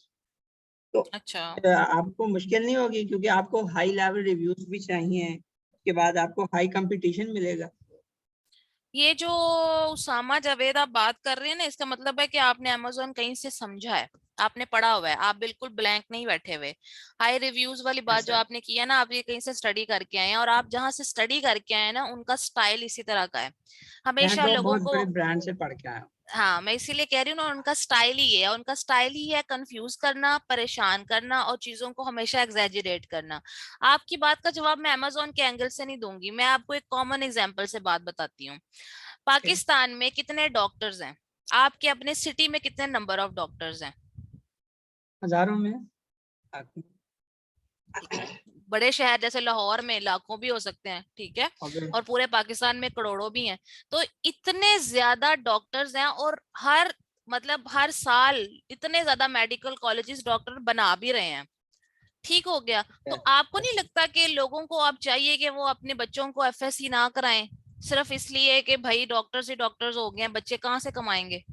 तो अच्छा। आपको मुश्किल नहीं होगी, क्योंकि आपको हाई लेवल रिव्यूज भी चाहिए, उसके बाद आपको हाई कंपटीशन मिलेगा। ये जो उसामा जावेद आप बात कर रहे हैं ना, इसका मतलब है कि आपने अमेज़न कहीं से समझा है, आपने पढ़ा हुआ है, आप बिल्कुल ब्लैंक नहीं बैठे हुए। हाई रिव्यूज वाली बात जो आपने की है ना, आप ये कहीं से स्टडी करके आए हैं, और आप जहां से स्टडी करके आए हैं ना, उनका स्टाइल इसी तरह का है। मैं हमेशा तो लोगों बहुत को, बड़े ब्रांड से पढ़ के आया हूँ। हाँ मैं इसीलिए कह रही हूँ ना, उनका स्टाइल ही है, उनका स्टाइल ही है कंफ्यूज करना, परेशान करना, और चीजों को हमेशा एग्जैजरेट करना। आपकी बात का जवाब मैं अमेज़न के एंगल से नहीं दूंगी, मैं आपको एक कॉमन एग्जांपल से बात बताती हूँ। Okay? पाकिस्तान में कितने डॉक्टर्स हैं? आपके अपने सिटी में कितने नंबर ऑफ डॉक्टर्स हैं? हजारों में। ठीक है, बड़े शहर जैसे लाहौर में लाखों भी हो सकते हैं, ठीक है, ओके। और पूरे पाकिस्तान में करोड़ों भी हैं। तो इतने ज्यादा डॉक्टर्स हैं, और हर मतलब हर साल इतने ज्यादा मेडिकल कॉलेजेस डॉक्टर बना भी रहे हैं। ठीक हो गया। तो आपको नहीं लगता कि लोगों को अब चाहिए कि वो अपने बच्चों को एफएससी ना कराएं, सिर्फ इसलिए कि भाई डॉक्टर्स ही डॉक्टर्स हो गए हैं, बच्चे कहाँ से कमाएंगे?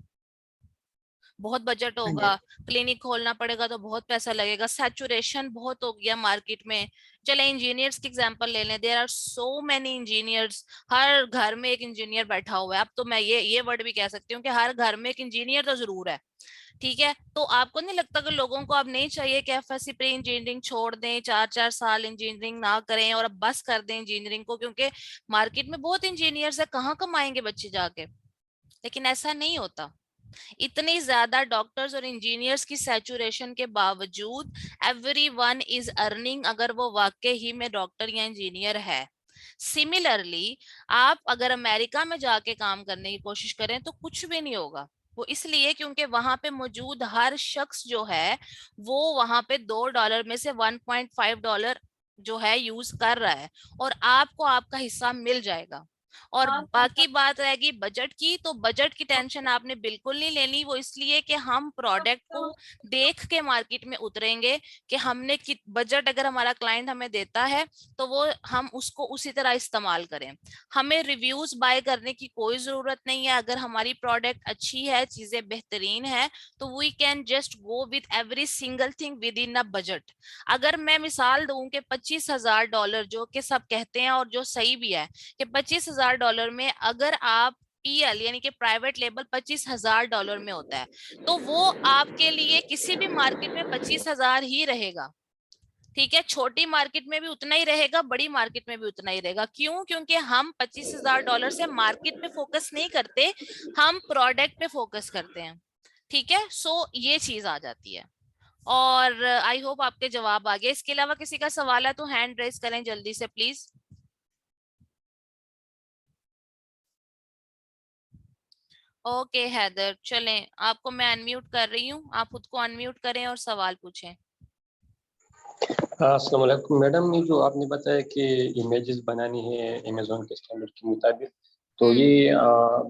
बहुत बजट हाँ होगा, जी। क्लिनिक खोलना पड़ेगा तो बहुत पैसा लगेगा, सैचुरेशन बहुत हो गया मार्केट में। चले इंजीनियर्स की एग्जांपल ले लें, there are so many engineers, हर घर में एक इंजीनियर बैठा हुआ है। अब तो मैं ये वर्ड भी कह सकती हूँ कि हर घर में एक इंजीनियर तो जरूर है। ठीक है, तो आपको नहीं लगता कि लोगों को अब नहीं चाहिए कि एफएससी प्री इंजीनियरिंग छोड़ दें, 4 4 साल इंजीनियरिंग ना करें और अब बस कर दें इंजीनियरिंग को, क्योंकि मार्केट में बहुत इंजीनियर्स है, कहाँ कमाएंगे बच्चे जाके? लेकिन ऐसा नहीं होता। इतनी ज्यादा डॉक्टर्स और इंजीनियर्स की सैचुरेशन के बावजूद एवरीवन इज अर्निंग, अगर वो वाकई ही में डॉक्टर या इंजीनियर है। सिमिलरली आप अगर अमेरिका में जाके काम करने की कोशिश करें तो कुछ भी नहीं होगा। वो इसलिए क्योंकि वहां पे मौजूद हर शख्स जो है, वो वहां पे $2 में से $1.5 जो है यूज कर रहा है, और आपको आपका हिस्सा मिल जाएगा। और बाकी बात रहेगी बजट की, तो बजट की टेंशन आपने बिल्कुल नहीं लेनी। वो इसलिए कि हम प्रोडक्ट को देख के मार्केट में उतरेंगे कि हमने बजट अगर हमारा क्लाइंट हमें देता है तो वो हम उसको उसी तरह इस्तेमाल करें। हमें रिव्यूज बाय करने की कोई जरूरत नहीं है। अगर हमारी प्रोडक्ट अच्छी है, चीजें बेहतरीन है, तो we can just go with every single thing within a budget. अगर मैं मिसाल दूं कि $25,000, जो कि सब कहते हैं और जो सही भी है, कि $25,000 में अगर आप पीएल यानी कि प्राइवेट लेबल $25,000 में होता है, तो वो आपके लिए किसी भी मार्केट में 25,000 ही रहेगा। ठीक है, छोटी मार्केट में भी उतना ही रहेगा, बड़ी मार्केट में भी उतना ही रहेगा। क्यों? क्योंकि हम $25,000 से मार्केट पे फोकस नहीं करते, हम प्रोडक्ट पे फोकस करते हैं। ठीक है, सो ये चीज आ जाती है। और आई होप आपके जवाब आ गए। इसके अलावा किसी का सवाल है तो हैंड रेस करें जल्दी से प्लीज। ओके हैदर, चलें, आपको मैं अनम्यूट कर रही हूँ, आप खुद को अनम्यूट करें और सवाल पूछें। हाँ, अस्सलाम वालेकुम मैडम। ये जो आपने बताया कि इमेजेस बनानी है अमेजोन के स्टैंडर्ड के मुताबिक, तो ये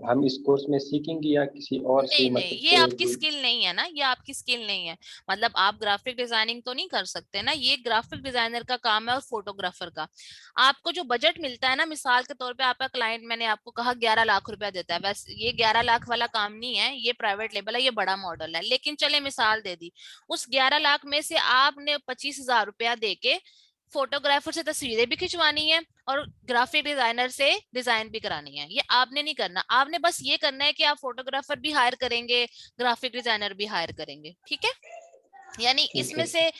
हम इस कोर्स में सीखेंगे या किसी और से नहीं नहीं, मतलब ये के आपकी स्किल नहीं है ना, ये आपकी स्किल नहीं है। मतलब आप ग्राफिक डिजाइनिंग तो नहीं कर सकते ना, ये ग्राफिक डिजाइनर का काम है और फोटोग्राफर का। आपको जो बजट मिलता है ना, मिसाल के तौर पे आपका क्लाइंट, मैंने आपको कहा 11 लाख रुपया देता है, वैसे ये 11 लाख वाला काम नहीं है, ये प्राइवेट लेवल है, ये बड़ा मॉडल है। लेकिन चले मिसाल दे दी, उस 11 लाख में से आपने 25,000 रुपया दे के फोटोग्राफर से तस्वीरें भी खिंचवानी है और ग्राफिक डिजाइनर से डिजाइन भी करानी है। ये आपने नहीं करना, आपने बस ये करना है कि आप फोटोग्राफर भी हायर करेंगे, ग्राफिक डिजाइनर भी हायर करेंगे। ठीक है, यानी ठीक इसमें है। से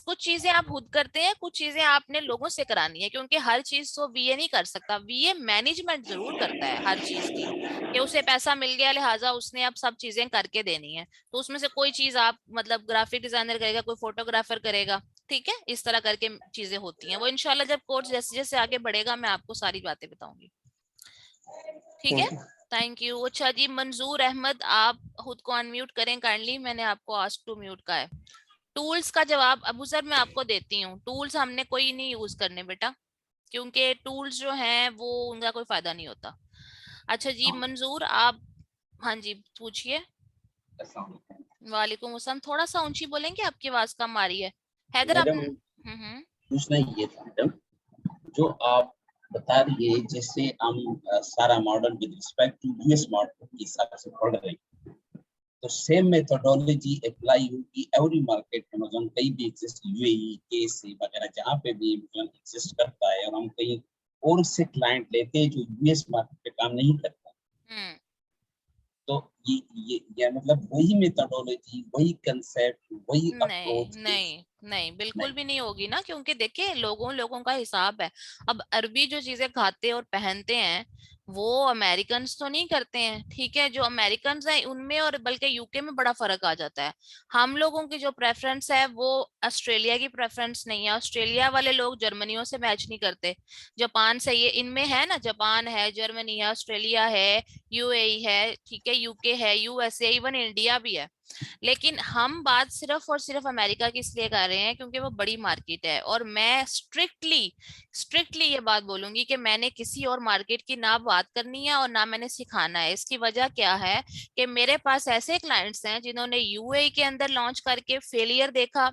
कुछ चीजें आप खुद करते हैं, कुछ चीजें आपने लोगों से करानी है, क्योंकि हर चीज तो वीए नहीं कर सकता। वीए मैनेजमेंट जरूर करता है हर चीज की, कि उसे पैसा मिल गया लिहाजा उसने अब सब चीजें करके देनी है। तो उसमें से कोई चीज आप मतलब ग्राफिक डिजाइनर करेगा, कोई फोटोग्राफर करेगा। ठीक है, इस तरह करके चीजें होती हैं। वो इंशाल्लाह जब कोर्स जैसे जैसे आगे बढ़ेगा मैं आपको सारी बातें बताऊंगी। ठीक है, थैंक यू। Thank you. अच्छा जी, मंजूर अहमद, आप खुद को अनम्यूट करें काइंडली, मैंने आपको आस्क टू म्यूट का है। टूल्स का जवाब अबू सर मैं आपको देती हूँ, टूल्स हमने कोई नहीं यूज करने बेटा, क्योंकि टूल्स जो हैं वो उनका कोई फायदा नहीं होता। अच्छा जी मंजूर आप, हाँ जी पूछिए। वालेकुम अस्सलाम, थोड़ा सा ऊंची बोलेंगे, आपकी आवाज कम आ रही है। हैदर आप। मैडम पूछना ये था मैडम, जो आप बता रही है जैसे हम सारा model with respect to US model के हिसाब से पढ़ रहे हैं, तो सेम मेथोडोलॉजी अप्लाई होगी एवरी मार्केट। अमेज़न कहीं भी एग्जिस्ट, यूएई केसी वगैरह जहाँ पे भी अमेज़न एग्जिस्ट करता है, और हम कहीं और से क्लाइंट लेते हैं जो यूएस मार्केट पे काम नहीं करता, तो ये मतलब वही मेथोडोलॉजी, वही कंसेप्ट, वही अप्रोच नहीं नहीं बिल्कुल भी नहीं होगी ना, क्योंकि देखिए लोगों का हिसाब है। अब अरबी जो चीजें खाते और पहनते हैं वो अमेरिकन तो नहीं करते हैं, ठीक है। जो अमेरिकन हैं उनमें और बल्कि यूके में बड़ा फर्क आ जाता है। हम लोगों की जो प्रेफरेंस है वो ऑस्ट्रेलिया की प्रेफरेंस नहीं है। ऑस्ट्रेलिया वाले लोग जर्मनियों से मैच नहीं करते, जापान से। ये इनमें है ना, जापान है, जर्मनी है, ऑस्ट्रेलिया है, यूएई है, ठीक है, यूके है, यूएसए, इवन इंडिया भी है। लेकिन हम बात सिर्फ और सिर्फ अमेरिका की इसलिए कर रहे हैं क्योंकि वो बड़ी मार्केट है। और मैं स्ट्रिक्टली ये बात बोलूंगी कि मैंने किसी और मार्केट की ना बात करनी है और ना मैंने सिखाना है। इसकी वजह क्या है कि मेरे पास ऐसे क्लाइंट्स हैं जिन्होंने यूएई के अंदर लॉन्च करके फेलियर देखा,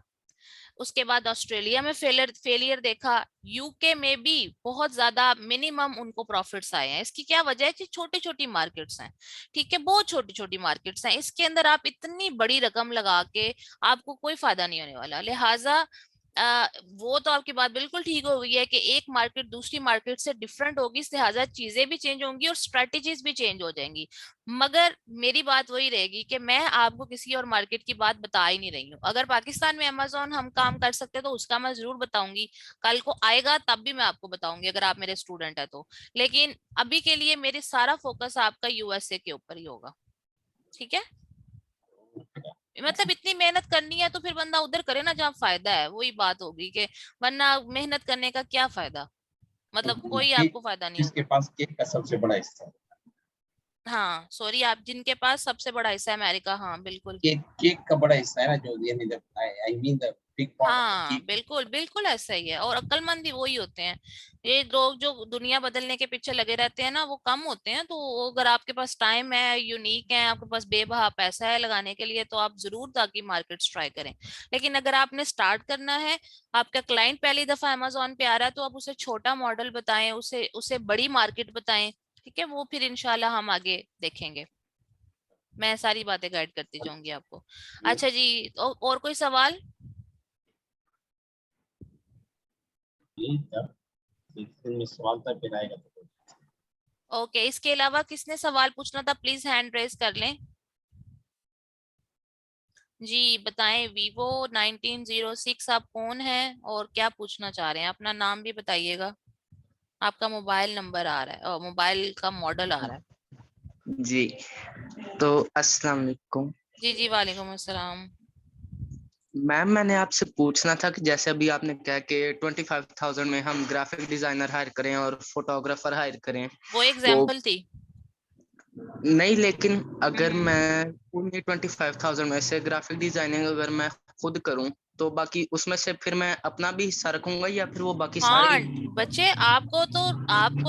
उसके बाद ऑस्ट्रेलिया में फेलियर देखा, यूके में भी बहुत ज्यादा मिनिमम उनको प्रॉफिट्स आए हैं। इसकी क्या वजह है कि छोटी छोटी मार्केट्स हैं, ठीक है, बहुत छोटी छोटी मार्केट्स हैं। इसके अंदर आप इतनी बड़ी रकम लगा के आपको कोई फायदा नहीं होने वाला। लिहाजा वो तो आपकी बात बिल्कुल ठीक हो गई है कि एक मार्केट दूसरी मार्केट से डिफरेंट होगी, लिहाजा चीजें भी चेंज होंगी और स्ट्रेटेजीज भी चेंज हो जाएंगी। मगर मेरी बात वही रहेगी कि मैं आपको किसी और मार्केट की बात बता ही नहीं रही हूँ। अगर पाकिस्तान में अमेज़न हम काम कर सकते तो उसका मैं जरूर बताऊंगी, कल को आएगा तब भी मैं आपको बताऊंगी अगर आप मेरे स्टूडेंट है तो। लेकिन अभी के लिए मेरे सारा फोकस आपका यूएसए के ऊपर ही होगा, ठीक है। मतलब इतनी मेहनत करनी है तो फिर बंदा उधर करे ना जहाँ फायदा है, वही बात होगी कि वरना मेहनत करने का क्या फायदा, मतलब कोई केक, आपको फायदा नहीं जिसके होगा। पास केक का सबसे बड़ा हिस्सा है, हाँ सॉरी, आप जिनके पास सबसे बड़ा हिस्सा है अमेरिका, हाँ बिल्कुल। केक का बड़ा हिस्सा है ना, जो यानी I mean the big part of the हाँ केक। बिल्कुल बिल्कुल ऐसा ही है, और अक्लमंद भी वही होते हैं। ये लोग जो दुनिया बदलने के पीछे लगे रहते हैं ना वो कम होते हैं। तो अगर आपके पास टाइम है, यूनिक है, आपके पास बेबहा पैसा है लगाने के लिए, तो आप जरूर ताकि मार्केट्स ट्राई करें। लेकिन अगर आपने स्टार्ट करना है, आपका क्लाइंट पहली दफा अमेजोन पे आ रहा है, तो आप उसे छोटा मॉडल बताएं, उसे उसे बड़ी मार्केट बताएं, ठीक है। वो फिर इंशाल्लाह हम आगे देखेंगे, मैं सारी बातें गाइड करती जाऊंगी आपको। अच्छा जी, और कोई सवाल? यही था, इसमें सवाल था, फिर आएगा तो ओके, इसके अलावा किसने सवाल पूछना था प्लीज हैंड रेज कर लें। जी बताएं, वीवो 1906 आप कौन हैं और क्या पूछना चाह रहे हैं? अपना नाम भी बताइएगा, आपका मोबाइल नंबर आ रहा है और मोबाइल का मॉडल आ रहा है। जी, तो अस्सलाम वालेकुम जी जी वालेकुम अस्सलाम। मैम। मैंने आपसे पूछना था कि जैसे अभी आपने कहा कि 25,000 में हम ग्राफिक डिजाइनर हायर करें और फोटोग्राफर हायर करें, वो तो एग्जाम्पल थी। नहीं, लेकिन अगर हम्म। मैं पूरी 25,000 में से ग्राफिक डिजाइनिंग अगर मैं खुद करूं, तो बाकी उसमें से फिर मैं अपना भी हिस्सा रखूंगा या फिर वो बाकी हाँ सारी? बच्चे, आपको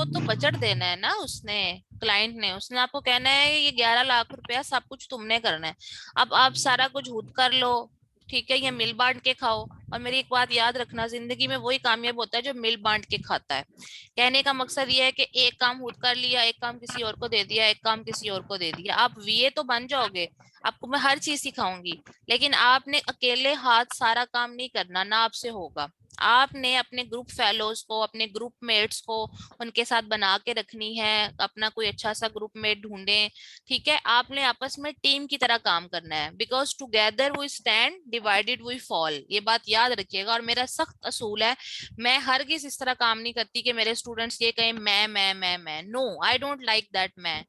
तो बजट देना है ना, उसने क्लाइंट ने, उसने आपको कहना है ये 11 लाख रुपया सब कुछ तुमने करना है। अब आप सारा कुछ खुद कर लो, ठीक है, ये मिल बांट के खाओ। और मेरी एक बात याद रखना, जिंदगी में वही कामयाब होता है जो मिल बांट के खाता है। कहने का मकसद ये है कि एक काम खुद कर लिया, एक काम किसी और को दे दिया, एक काम किसी और को दे दिया, आप वीए तो बन जाओगे, आपको मैं हर चीज सिखाऊंगी। लेकिन आपने अकेले हाथ सारा काम नहीं करना, ना आपसे होगा। आपने अपने ग्रुप फेलोज को, अपने ग्रुप मेट्स को उनके साथ बना के रखनी है, अपना कोई अच्छा सा ग्रुप मेट ढूंढें, ठीक है। आपने आपस में टीम की तरह काम करना है, because together we stand, divided we fall, ये बात याद रखिएगा। और मेरा सख्त असूल है, मैं हरगिज इस तरह काम नहीं करती कि मेरे स्टूडेंट्स ये कहें मैं, no, I don't like that. मैं,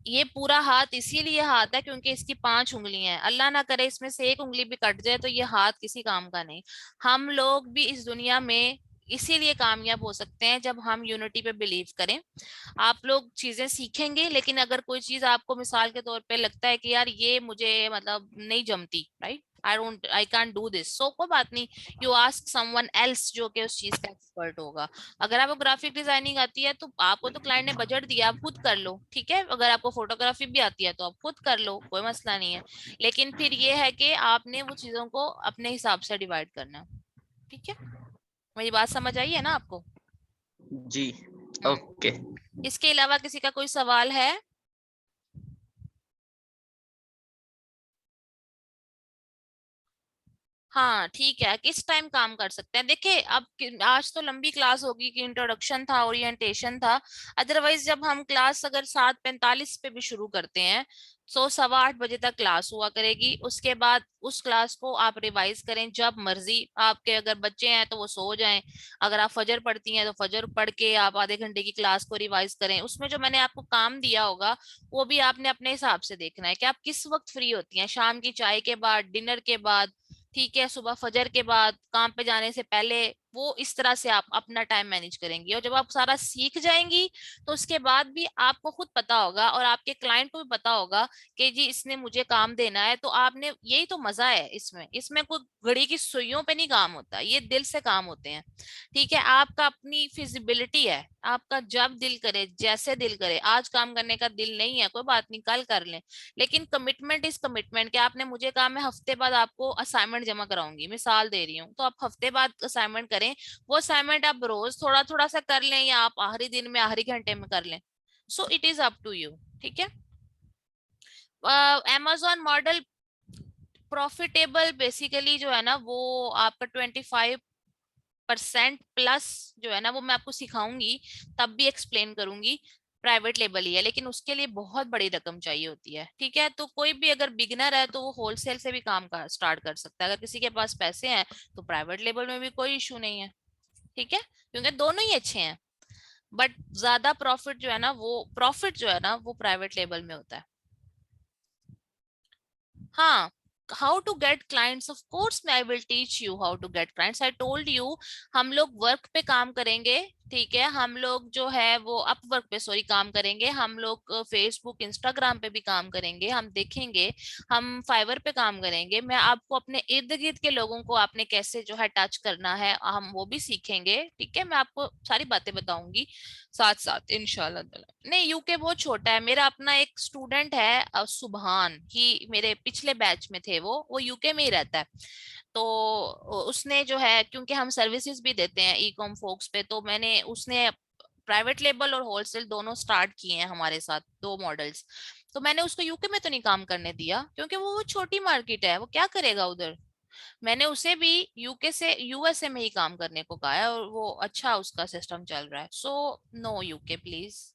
ये पूरा हाथ इसीलिए हाथ है क्योंकि इसकी 5 उंगलियां हैं, अल्लाह ना करे इसमें से एक उंगली भी कट जाए तो ये हाथ किसी काम का नहीं। हम लोग भी इस दुनिया में इसीलिए कामयाब हो सकते हैं जब हम यूनिटी पे बिलीव करें। आप लोग चीजें सीखेंगे, लेकिन अगर कोई चीज आपको मिसाल के तौर पे लगता है कि यार ये मुझे मतलब नहीं जमती, right, I can't do this, so कोई बात नहीं, यू आस्क समवन एल्स जो कि उस चीज का एक्सपर्ट होगा। अगर आपको ग्राफिक डिजाइनिंग आती है तो आपको तो क्लाइंट ने बजट दिया, आप खुद कर लो, ठीक है। अगर आपको फोटोग्राफी भी आती है तो आप खुद कर लो, कोई मसला नहीं है। लेकिन फिर ये है कि आपने वो चीजों को अपने हिसाब से डिवाइड करना है, ठीक है। मेरी बात समझ आई है ना आपको? जी, ओके। इसके अलावा किसी का कोई सवाल है? हाँ ठीक है, किस टाइम काम कर सकते हैं? देखिए अब आज तो लंबी क्लास होगी कि इंट्रोडक्शन था, ओरिएंटेशन था। अदरवाइज जब हम क्लास अगर 7:45 पे भी शुरू करते हैं तो 7:15 तक क्लास हुआ करेगी। उसके बाद उस क्लास को आप रिवाइज करें जब मर्जी आपके, अगर बच्चे हैं तो वो सो जाएं, अगर आप फजर पढ़ती हैं तो फजर पढ़ के आप आधे घंटे की क्लास को रिवाइज करें। उसमें जो मैंने आपको काम दिया होगा वो भी आपने अपने हिसाब से देखना है कि आप किस वक्त फ्री होती हैं, शाम की चाय के बाद, डिनर के बाद, ठीक है, सुबह फजर के बाद, काम पे जाने से पहले। वो इस तरह से आप अपना टाइम मैनेज करेंगी और जब आप सारा सीख जाएंगी तो उसके बाद भी आपको खुद पता होगा और आपके क्लाइंट को भी पता होगा कि जी इसने मुझे काम देना है। तो आपने, यही तो मजा है इसमें, इसमें कोई घड़ी की सुइयों पे नहीं काम होता, ये दिल से काम होते हैं। ठीक है, आपका अपनी फिजिबिलिटी है, आपका जब दिल करे, जैसे दिल करे। आज काम करने का दिल नहीं है, कोई बात नहीं, कल कर लें, लेकिन कमिटमेंट इज कमिटमेंट। कि आपने मुझे कहा मैं हफ्ते बाद आपको असाइनमेंट जमा कराऊंगी, मिसाल दे रही हूँ, तो आप हफ्ते बाद असाइनमेंट करें। वो असाइनमेंट आप रोज थोड़ा थोड़ा सा कर लें या आप आखिरी दिन में, आखिरी घंटे में कर लें। So it is up to you. ठीक है। amazon मॉडल प्रॉफिटेबल बेसिकली जो है ना वो आपका 25% प्लस जो है ना वो मैं आपको सिखाऊंगी, तब भी एक्सप्लेन करूंगी। प्राइवेट लेबल ही है, लेकिन उसके लिए बहुत बड़ी रकम चाहिए होती है। ठीक है, तो कोई भी अगर बिगनर है तो वो होलसेल से भी काम का स्टार्ट कर सकता है। अगर किसी के पास पैसे हैं तो प्राइवेट लेबल में भी कोई इशू नहीं है। ठीक है, क्योंकि दोनों ही अच्छे हैं, बट ज्यादा प्रॉफिट जो है ना वो प्राइवेट लेबल में होता है। हाँ, how to get clients, of course I will teach you how to get clients. I told you, हम लोग वर्क पे काम करेंगे। ठीक है, हम लोग जो है वो अपवर्क पे, सॉरी, काम करेंगे। हम लोग फेसबुक इंस्टाग्राम पे भी काम करेंगे, हम देखेंगे। हम फाइवर पे काम करेंगे। मैं आपको अपने इर्द गिर्द के लोगों को आपने कैसे जो है टच करना है, हम वो भी सीखेंगे। ठीक है, मैं आपको सारी बातें बताऊंगी साथ साथ इंशाल्लाह ताला। नहीं, यूके बहुत छोटा है। मेरा अपना एक स्टूडेंट है सुभान ही, मेरे पिछले बैच में थे, वो यूके में ही रहता है। तो उसने जो है, क्योंकि हम सर्विसेज भी देते हैं ई कॉम फोक्स पे, तो मैंने, उसने प्राइवेट लेबल और होलसेल दोनों स्टार्ट किए हैं हमारे साथ, 2 मॉडल्स। तो मैंने उसको यूके में तो नहीं काम करने दिया, क्योंकि वो छोटी मार्केट है, वो क्या करेगा उधर। मैंने उसे भी यूके से, यूएसए में ही काम करने को कहा है, और वो अच्छा उसका सिस्टम चल रहा है। So no UK please.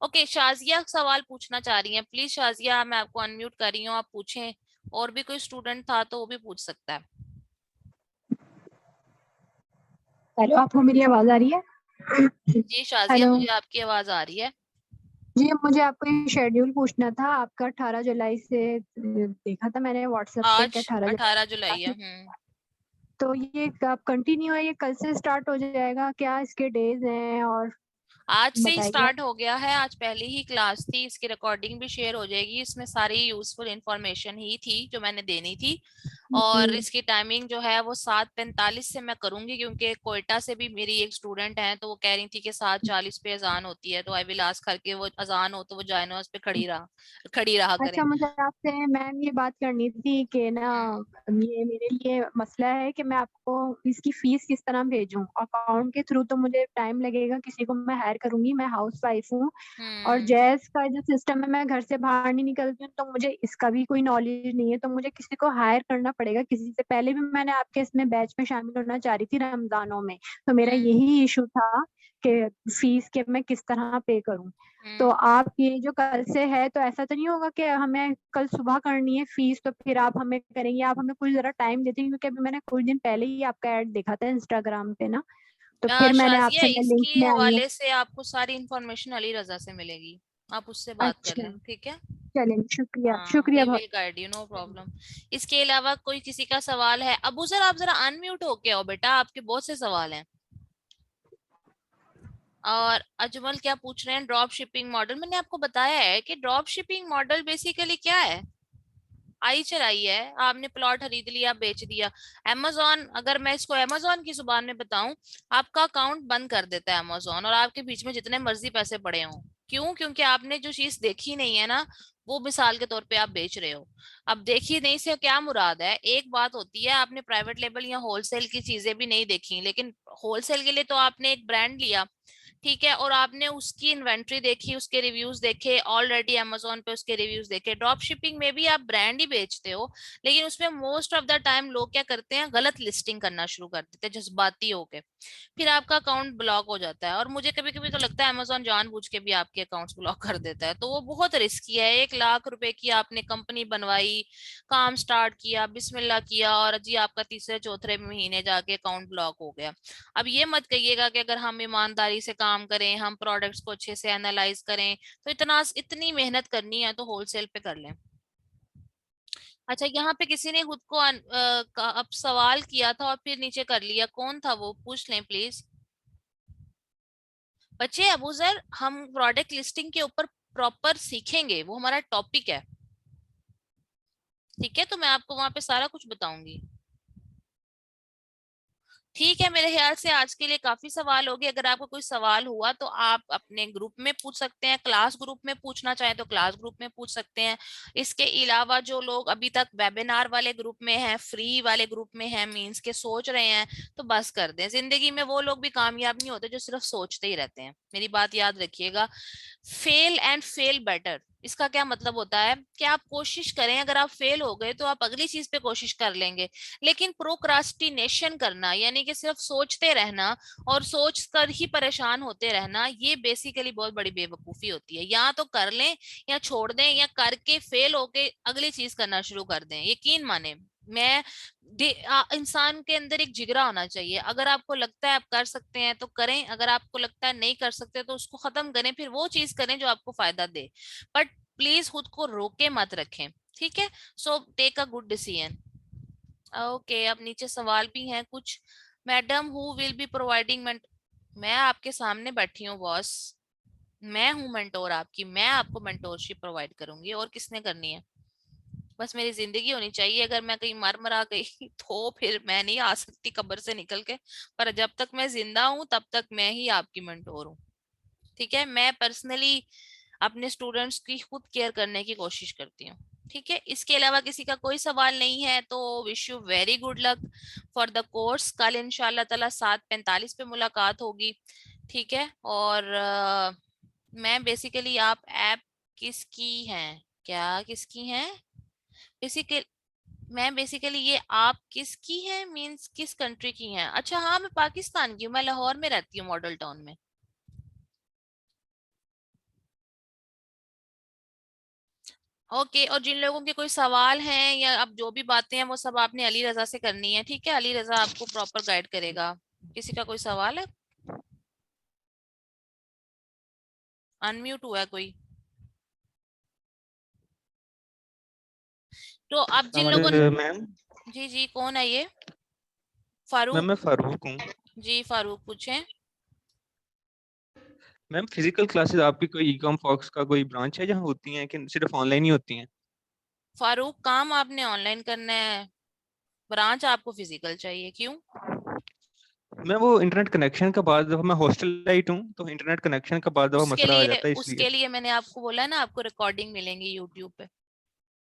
Okay, Shazia सवाल पूछना चाह रही हैं, प्लीज शाजिया, मैं आपको अनम्यूट कर रही हूँ, आप पूछें। और भी कोई स्टूडेंट था तो वो भी पूछ सकता है। हेलो, आपको मेरी आवाज आ रही है? जी शाजिया, हेलो मुझे आपकी आवाज आ रही है। जी, मुझे आपको ये शेड्यूल पूछना था आपका। 18 जुलाई से देखा था मैंने व्हाट्सएप पे कि आज 18 18 जुलाई जुलाई है। तो ये कब कंटिन्यू है? ये कल से स्टार्ट हो जाएगा क्या? इसके डेज हैं और आज से ही बताइए। स्टार्ट हो गया है, आज पहली ही क्लास थी, इसकी रिकॉर्डिंग भी शेयर हो जाएगी। इसमें सारी यूजफुल इंफॉर्मेशन ही थी जो मैंने देनी थी। और जी, इसकी टाइमिंग जो है वो 7:45 से मैं करूंगी, क्योंकि कोयटा से भी मेरी एक स्टूडेंट है, तो वो कह रही थी कि 7:40 पे अजान होती है, तो आई विल आस्क करके वो अजान हो तो वो जायनमाज पे खड़ी रहा करें। अच्छा, मुझे आपसे मैम ये बात करनी थी कि ना, हम्म, ये मेरे लिए मसला है कि मैं आपको इसकी फीस किस तरह भेजूं। अकाउंट के थ्रू तो मुझे टाइम लगेगा, किसी को मैं हायर करूंगी, मैं हाउस वाइफ हूँ। और हम्म। जैज का जो सिस्टम है, मैं घर से बाहर नहीं निकलती हूँ, तो मुझे इसका भी कोई नॉलेज नहीं है, तो मुझे किसी को हायर करना पड़ेगा किसी से। पहले भी मैंने आपके इसमें बैच में शामिल होना चाह रही थी रमजानों में, तो मेरा हम्म। यही इशू था कि फीस के मैं किस तरह पे करूं। तो हम्म। आप ये जो कल से है, तो ऐसा तो नहीं होगा कि हमें कल सुबह करनी है फीस तो फिर आप हमें करेंगे? आप हमें कुछ जरा टाइम देते हैं, क्योंकि अभी मैंने कुछ दिन पहले ही आपका ऐड देखा था इंस्टाग्राम पे ना, तो फिर मैंने शाजिया, आपसे, मैं लिंक इसकी में आई हूँ। हवाले से आपको सारी इंफॉर्मेशन अली रजा से मिलेगी, आप उससे बात कर अच्छा, लें। ठीक है। चलें, शुक्रिया हाँ, शुक्रिया ही बहुत। Will guide you, no problem. इसके अलावा कोई किसी का सवाल है? अबू सर, आप जरा अनम्यूट होके आओ बेटा, आपके बहुत से सवाल हैं। और अजमल क्या पूछ रहे हैं? ड्रॉप शिपिंग मॉडल, मैंने आपको बताया है कि ड्रॉप शिपिंग मॉडल बेसिकली क्या है। आई चलाई है, आपने प्लॉट खरीद लिया, बेच दिया। amazon, अगर मैं इसको amazon की जुबान में बताऊं, आपका अकाउंट बंद कर देता है amazon, और आपके बीच में जितने मर्जी पैसे पड़े हों। क्यों? क्योंकि आपने जो चीज देखी नहीं है ना, वो मिसाल के तौर पे आप बेच रहे हो। अब देखी नहीं से क्या मुराद है, एक बात होती है आपने प्राइवेट लेबल या होलसेल की चीजें भी नहीं देखी, लेकिन होलसेल के लिए तो आपने एक ब्रांड लिया। ठीक है, और आपने उसकी इन्वेंट्री देखी, उसके रिव्यूज देखे, ऑलरेडी अमेजोन पे उसके रिव्यूज देखे। ड्रॉप शिपिंग में भी आप ब्रांड ही बेचते हो, लेकिन उसमें मोस्ट ऑफ द टाइम लोग क्या करते हैं, गलत लिस्टिंग करना शुरू कर देते हैं जज्बाती होके, फिर आपका अकाउंट ब्लॉक हो जाता है। और मुझे कभी कभी तो लगता है अमेजोन जानबूझ के भी आपके अकाउंट्स ब्लॉक कर देता है, तो वो बहुत रिस्की है। 1 लाख रुपए की आपने कंपनी बनवाई, काम स्टार्ट किया, बिस्मिल्लाह किया, और जी आपका तीसरे चौथे महीने जाके अकाउंट ब्लॉक हो गया। अब ये मत कहिएगा कि अगर हम ईमानदारी से काम करें, हम प्रोडक्ट्स को अच्छे से एनालाइज करें, तो इतनी मेहनत करनी है तो होलसेल पे कर लें। अच्छा, यहाँ पे किसी ने खुद को अब सवाल किया था और फिर नीचे कर लिया, कौन था वो, पूछ लें प्लीज। बच्चे अबू सर, हम प्रोडक्ट लिस्टिंग के ऊपर प्रॉपर सीखेंगे, वो हमारा टॉपिक है, ठीक है, तो मैं आपको वहां पे सारा कुछ बताऊंगी। ठीक है, मेरे ख्याल से आज के लिए काफी सवाल हो गए। अगर आपको कोई सवाल हुआ तो आप अपने ग्रुप में पूछ सकते हैं, क्लास ग्रुप में पूछना चाहें तो क्लास ग्रुप में पूछ सकते हैं। इसके अलावा जो लोग अभी तक वेबिनार वाले ग्रुप में हैं, फ्री वाले ग्रुप में हैं, मींस के सोच रहे हैं, तो बस कर दें। जिंदगी में वो लोग भी कामयाब नहीं होते जो सिर्फ सोचते ही रहते हैं, मेरी बात याद रखिएगा। फेल एंड फेल बेटर, इसका क्या मतलब होता है कि आप कोशिश करें, अगर आप फेल हो गए तो आप अगली चीज पे कोशिश कर लेंगे, लेकिन प्रोक्रास्टिनेशन करना यानी कि सिर्फ सोचते रहना और सोच कर ही परेशान होते रहना, ये बेसिकली बहुत बड़ी बेवकूफी होती है। या तो कर लें या छोड़ दें, या करके फेल होके अगली चीज करना शुरू कर दें। यकीन माने, मैं इंसान के अंदर एक जिगरा होना चाहिए। अगर आपको लगता है आप कर सकते हैं तो करें, अगर आपको लगता है नहीं कर सकते तो उसको खत्म करें, फिर वो चीज करें जो आपको फायदा दे, बट प्लीज खुद को रोके मत रखें, ठीक है। So take a good decision. Okay, अब नीचे सवाल भी हैं कुछ। Madam who will be providing मैं आपके सामने बैठी हूँ बॉस, मैं हूँ मेंटोर आपकी, मैं आपको मेंटोरशिप प्रोवाइड करूंगी, और किसने करनी है। बस मेरी जिंदगी होनी चाहिए, अगर मैं कहीं मर मरा गई तो फिर मैं नहीं आ सकती कब्र से निकल के, पर जब तक मैं जिंदा हूँ तब तक मैं ही आपकी मेंटोर हूँ, ठीक है। मैं पर्सनली अपने स्टूडेंट्स की खुद केयर करने की कोशिश करती हूँ, ठीक है। इसके अलावा किसी का कोई सवाल नहीं है तो wish you very good luck for the course. कल इंशाल्लाह ताला 7:45 पे मुलाकात होगी, ठीक है। और मैं बेसिकली, आप ऐप किसकी हैं, क्या किसकी हैं बेसिकली, मैं बेसिकली ये आप किसकी हैं मींस किस कंट्री की हैं। अच्छा हाँ, मैं पाकिस्तान की हूँ, मैं लाहौर में रहती हूँ, मॉडल टाउन में। ओके, और जिन लोगों के कोई सवाल हैं या अब जो भी बातें हैं वो सब आपने अली रजा से करनी है, ठीक है। अली रजा आपको प्रॉपर गाइड करेगा। किसी का कोई सवाल है? अनम्यूट हुआ है कोई? तो आप जिन लोगों ने, मैम जी जी, कौन है ये? मैम मैं फारूक? फारूक हूँ। जी फारूक, पूछें। मैम फिजिकल क्लासेस आपकी कोई ईकॉम फॉक्स का कोई ब्रांच है जहाँ होती हैं कि सिर्फ ऑनलाइन ही होती हैं? फारूक, काम आपने ऑनलाइन करना है, ब्रांच आपको फिजिकल चाहिए, क्यों? मैं वो इंटरनेट कनेक्शन का बाद दफा, मैं हॉस्टलाइट हूँ तो इंटरनेट कनेक्शन का बाद दफा उसके मसला आ लिए जाता है इसलिए। उसके लिए मैंने आपको बोला ना, आपको रिकॉर्डिंग मिलेंगी यूट्यूब पे,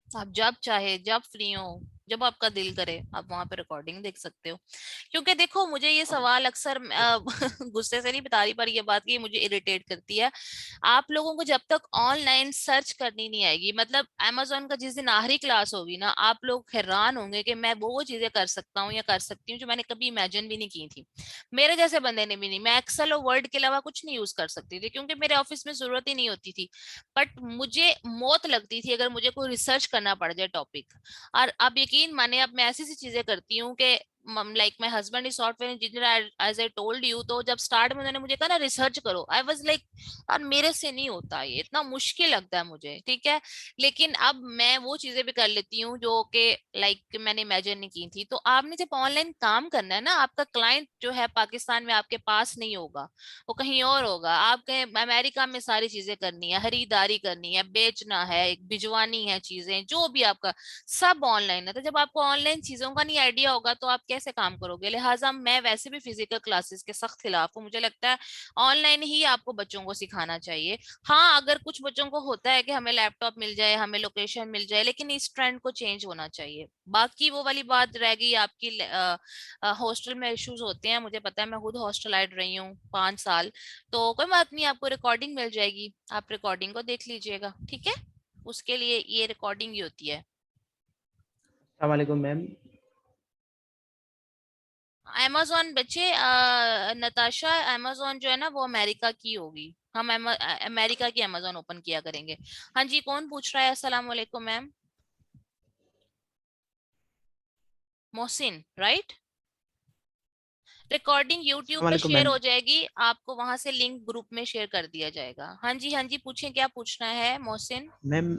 आप जब चाहे, जब फ्री हो, जब आपका दिल करे, आप वहां पे रिकॉर्डिंग देख सकते हो। क्योंकि देखो, मुझे ये सवाल अक्सर गुस्से से नहीं बता रही, पर ये बात की मुझे इरिटेट करती है। आप लोगों को जब तक ऑनलाइन सर्च करनी नहीं आएगी, मतलब अमेजोन का जिस दिन आखिरी क्लास होगी ना, आप लोग हैरान होंगे कि मैं वो चीजें कर सकता हूँ या कर सकती हूँ जो मैंने कभी इमेजिन भी नहीं की थी। मेरे जैसे बंदे ने भी नहीं। मैं एक्सेल और वर्ड के अलावा कुछ नहीं यूज कर सकती थी, क्योंकि मेरे ऑफिस में जरूरत ही नहीं होती थी। बट मुझे मौत लगती थी अगर मुझे कोई रिसर्च करना पड़ जाए टॉपिक। और अब यकीन माने, अब मैं ऐसी सी चीजें करती हूँ कि like my husband is software engineer, as I told you, तो जब स्टार्ट में उन्होंने मुझे कहा ना रिसर्च करो, आई वाज लाइक यार मेरे से नहीं होता, ये इतना मुश्किल लगता है मुझे, ठीक है। लेकिन अब मैं वो चीजें भी कर लेती हूँ जो कि लाइक मैंने इमेजिन नहीं की थी। तो आपने जब ऑनलाइन काम करना है ना, आपका क्लाइंट जो है पाकिस्तान में आपके पास नहीं होगा, वो कहीं और होगा। आप कहीं अमेरिका में सारी चीजें करनी है, खरीदारी करनी है, बेचना है, भिजवानी है चीजें, जो भी आपका सब ऑनलाइन है। तो जब आपको ऑनलाइन चीजों का नहीं आइडिया होगा तो आप कैसे काम करोगे? लिहाजा मैं वैसे भी फिजिकल क्लासेस के सख्त खिलाफ हूँ। मुझे लगता है ऑनलाइन ही आपको बच्चों को सिखाना चाहिए। हाँ, अगर कुछ बच्चों को होता है कि हमें लैपटॉप मिल जाए, हमें लोकेशन मिल जाए, लेकिन इस ट्रेंड को चेंज होना चाहिए। बाकी वो वाली बात रह गई आपकी, हॉस्टल में इश्यूज होते हैं, मुझे पता है, मैं खुद हॉस्टलाइट रही हूँ 5 साल। तो कोई बात नहीं, आपको रिकॉर्डिंग मिल जाएगी, आप रिकॉर्डिंग को देख लीजिएगा, ठीक है? उसके लिए ये रिकॉर्डिंग ही होती है। अस्सलाम वालेकुम मैम। अमेजोन बच्चे, नताशा, अमेजोन जो है ना वो अमेरिका की होगी। हम अमेरिका की अमेजोन ओपन किया करेंगे। हाँ जी, कौन पूछ रहा है? अस्सलाम वालेकुम ma'am. Mohsin, right? Recording YouTube अस्सलाम पे वालेकुम शेयर मैम। हो जाएगी, आपको वहां से लिंक ग्रुप में शेयर कर दिया जाएगा। हाँ जी, हाँ जी, पूछें, क्या पूछना है मोहसिन? मैम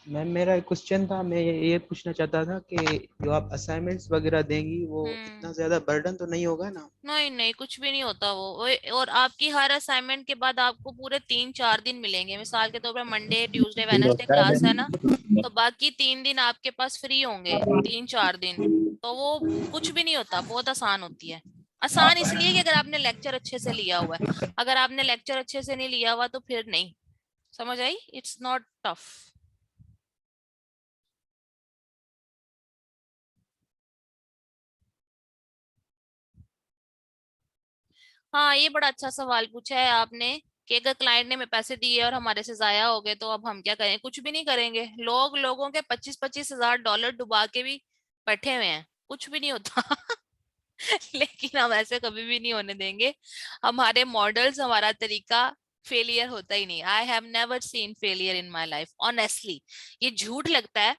मैम मेरा एक क्वेश्चन था, मैं ये पूछना चाहता था कि जो आप असाइनमेंट्स वगैरह देंगी वो इतना ज्यादा बर्डन तो नहीं होगा ना? नहीं नहीं, कुछ भी नहीं होता वो। और आपकी हर असाइनमेंट के बाद आपको पूरे 3-4 दिन मिलेंगे। मिसाल के तौर पर मंडे, ट्यूसडे, वेडनेसडे क्लास है ना, तो बाकी 3 दिन आपके पास फ्री होंगे, 3-4 दिन। तो वो कुछ भी नहीं होता, बहुत आसान होती है। आसान इसलिए कि अगर आपने लेक्चर अच्छे से लिया हुआ है। अगर आपने लेक्चर अच्छे से नहीं लिया हुआ तो फिर नहीं। समझ आई? It's not tough. हाँ, ये बड़ा अच्छा सवाल पूछा है आपने कि अगर क्लाइंट ने हमें पैसे दिए और हमारे से जाया हो गए तो अब हम क्या करें? कुछ भी नहीं करेंगे। लोगों के 25-25 हजार डॉलर डुबा के भी बैठे हुए हैं, कुछ भी नहीं होता। लेकिन हम ऐसे कभी भी नहीं होने देंगे। हमारे मॉडल्स, हमारा तरीका फेलियर होता ही नहीं। I have never seen failure in my life, honestly. ये झूठ लगता है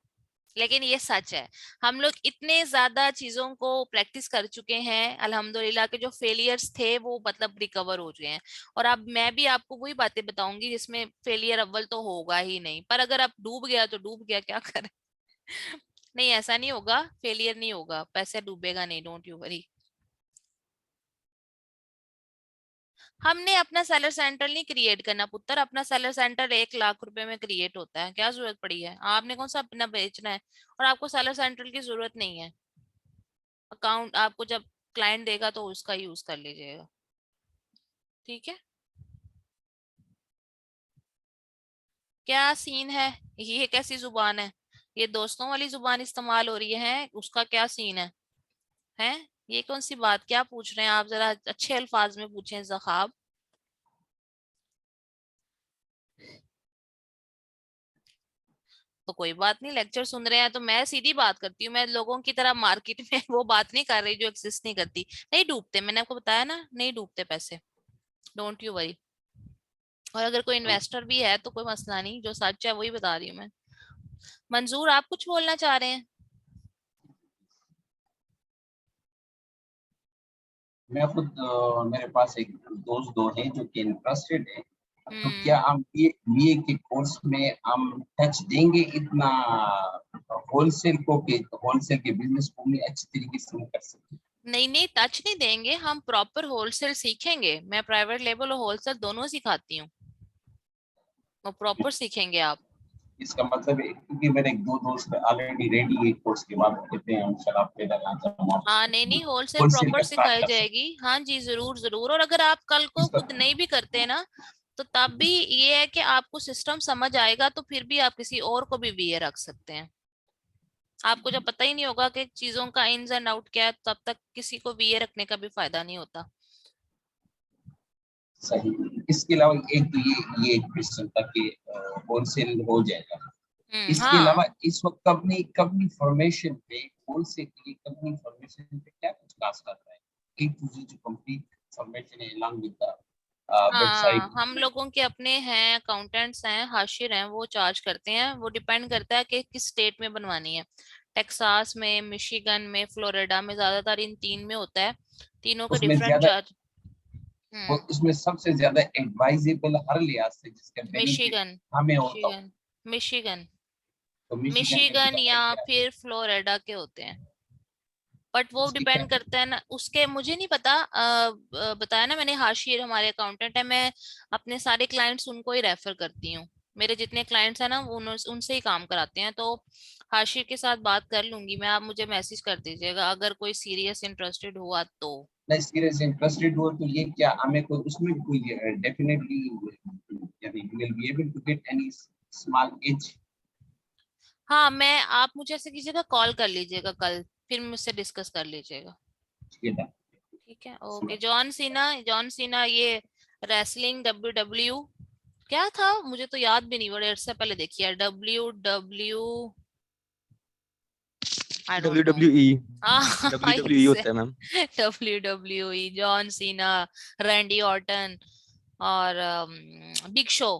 लेकिन ये सच है। हम लोग इतने ज्यादा चीजों को प्रैक्टिस कर चुके हैं अल्हम्दुलिल्लाह के जो फेलियर्स थे वो मतलब रिकवर हो चुके हैं। और अब मैं भी आपको वही बातें बताऊंगी जिसमें फेलियर अव्वल तो होगा ही नहीं, पर अगर आप डूब गया तो डूब गया, क्या करें? नहीं, ऐसा नहीं होगा, फेलियर नहीं होगा, पैसे डूबेगा नहीं, डोंट यू वरी। हमने अपना सेलर सेंटर नहीं क्रिएट करना पुत्र, अपना सेलर सेंटर 1 लाख रुपए में क्रिएट होता है। क्या जरूरत पड़ी है? आपने कौन सा अपना बेचना है? और आपको सेलर सेंटर की जरूरत नहीं है। अकाउंट आपको जब क्लाइंट देगा तो उसका यूज कर लीजिएगा, ठीक है? क्या सीन है? ये कैसी जुबान है? ये दोस्तों वाली जुबान इस्तेमाल हो रही है, उसका क्या सीन है? हैं? ये कौन सी बात, क्या पूछ रहे हैं आप? जरा अच्छे अल्फाज में पूछें ज़खाब। तो कोई बात नहीं, लेक्चर सुन रहे हैं तो मैं सीधी बात करती हूँ। मैं लोगों की तरह मार्केट में वो बात नहीं कर रही जो एक्सिस्ट नहीं करती। नहीं डूबते, मैंने आपको बताया ना, नहीं डूबते पैसे, डोंट यू वरी। और अगर कोई इन्वेस्टर भी है तो कोई मसला नहीं, जो सच है वही बता रही हूँ मैं। मंजूर, आप कुछ बोलना चाह रहे हैं? मैं खुद मेरे पास एक दोस्त दो हैं जो कि इंटरेस्टेड है। तो क्या हम्म। हम ये बीए के कोर्स में हम टच देंगे इतना होलसेल को कि होलसेल के बिजनेस को भी अच्छी तरीके से हम कर सकते हैं? नहीं नहीं, टच नहीं देंगे, हम प्रॉपर होलसेल सीखेंगे। मैं प्राइवेट लेवल और होलसेल दोनों सिखाती हूँ, वो प्रॉपर सीखेंगे आप। इसका मतलब है क्योंकि मेरे एक दो दोस्त ऑलरेडी रेडी है कोर्स के बाद कहते हैं हम शराब पे डालना हाँ नहीं नहीं, होलसेल होलसेल प्रॉपर का स्टार्ट सिखाई कर सकते जाएगी। हाँ जी, जरूर जरूर। और अगर आप कल हैं को इसका। खुद नहीं भी करते हैं ना, तो तब भी ये है कि आपको सिस्टम समझ आएगा, तो फिर भी आप किसी और को भी वीए रख सकते हैं। आपको जब पता ही नहीं होगा कि चीजों का इन्स एंड आउट क्या है, तब तक किसी को वीए रखने का भी फायदा नहीं होता। सही। इसके अलावा एक तो ये एक क्वेश्चन था कि होलसेल हो जाएगा। इसके अलावा हाँ। इस वक्त कंपनी फॉर्मेशन पे होलसेल के लिए कंपनी फॉर्मेशन पे क्या कुछ क्लास कर रहा है? एक दूसरी जो कंप्लीट फॉर्मेशन है अलॉन्ग विद द हाँ, वेबसाइट। हम लोगों के अपने हैं, अकाउंटेंट्स हैं, हाशिर हैं, वो चार्ज करते हैं। वो डिपेंड करता है कि किस स्टेट में बनवानी है। टेक्सास में, मिशिगन में, फ्लोरिडा में, ज्यादातर इन 3 में होता है। तीनों के उसमें डिफरेंट ज्यादा चार्ज। हम्म। उसमें सबसे ज्यादा एडवाइजेबल हर लिहाज से जिसका बेनिफिट मिशिगन। हमें होता हो मिशिगन। मिशिगन। तो मिशिगन में मिशिगन बताइए या क्या है? फिर फ्लोरिडा के होते हैं। बट वो उसकी क्या डिपेंड करता है ना, उसके मुझे नहीं पता। बताया ना मैंने, हाशिर हमारे अकाउंटेंट है। मैं अपने सारे क्लाइंट्स उनको ही रेफर करती हूँ। मेरे जितने क्लाइंट्स हैं ना, उनसे ही काम कराते हैं। तो हाशिर के साथ बात कर लूंगी मैं, आप मुझे मैसेज कर दीजिएगा अगर कोई सीरियस इंटरेस्टेड हुआ तो। मैं सीरियस इंटरेस्टेड हुआ तो ये क्या हमें कोई उसमें भी कोई डेफिनेटली यानी will be able to get any small edge? हाँ, मैं आप मुझे ऐसे कीजिएगा, कॉल कर लीजिएगा कल, फिर मुझसे डिस्कस कर लीजिएगा। ठीक है, okay. John Cena, John Cena ये रेसलिंग डब्ल्यू क्या था, मुझे तो याद भी नहीं, बड़े से पहले देखिए W I don't know. WWE हाँ WWE होता है ma'am. WWE, John Cena, Randy Orton और Big Show.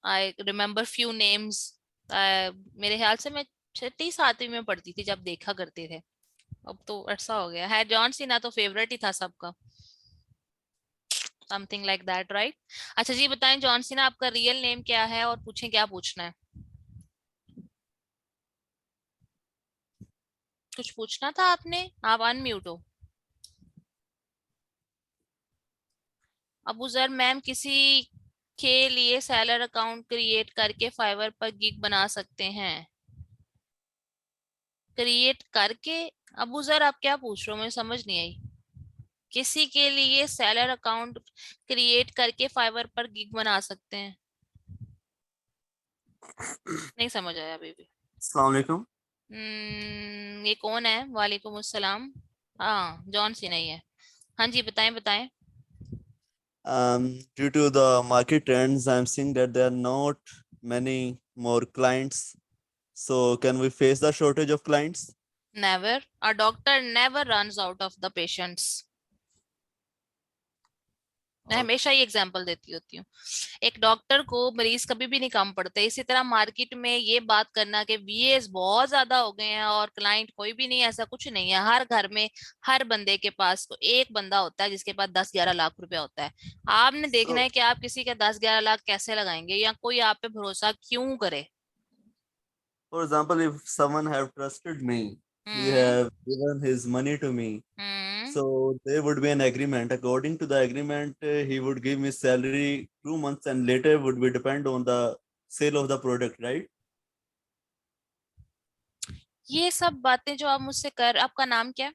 I remember few names. मेरे ख्याल से मैं 6वीं-7वीं में पढ़ती थी जब देखा करते थे, अब तो ऐसा हो गया है। जॉन सीना तो फेवरेट ही था सबका, समथिंग लाइक दैट, राइट? अच्छा जी बताएं जॉन सीना, आपका रियल नेम क्या है और पूछें क्या पूछना है। कुछ पूछना था आपने, आप अनम्यूट हो। अबूजर मैम, किसी के लिए सेलर अकाउंट क्रिएट करके फाइवर पर गिग बना सकते हैं? क्रिएट करके? अबूजर आप क्या पूछ रहे हो, मुझे समझ नहीं आई। किसी के लिए सेलर अकाउंट क्रिएट करके फाइवर पर गिग बना सकते हैं? नहीं समझ आया अभी भी। अस्सलाम वालेकुम। ये कौन है? वालेकुम अस्सलाम। हाँ, जॉन सी नहीं है। हाँ जी बताएं बताएं। Due to the market trends, I'm seeing that there are not many more clients. So can we face the shortage of clients? Never. A doctor never runs out of the patients. मैं हमेशा ये एग्जांपल देती होती हूँ, एक डॉक्टर को मरीज कभी भी नहीं कम पड़ते। इसी तरह मार्केट में ये बात करना कि वीएस बहुत ज्यादा हो गए हैं और क्लाइंट कोई भी नहीं, ऐसा कुछ नहीं है। हर घर में हर बंदे के पास तो एक बंदा होता है जिसके पास 10-11 लाख रुपया होता है। आपने देखना है कि आप किसी के 10-11 लाख कैसे लगाएंगे या कोई आप पे भरोसा क्यों करे। For example, if someone have trusted me, he have given his money to me. So there would be an agreement. According to the agreement, he would give me salary 2 months and later would be depend on the sale of the product, right? ये सब बातें जो आप मुझसे कर, आपका नाम क्या है?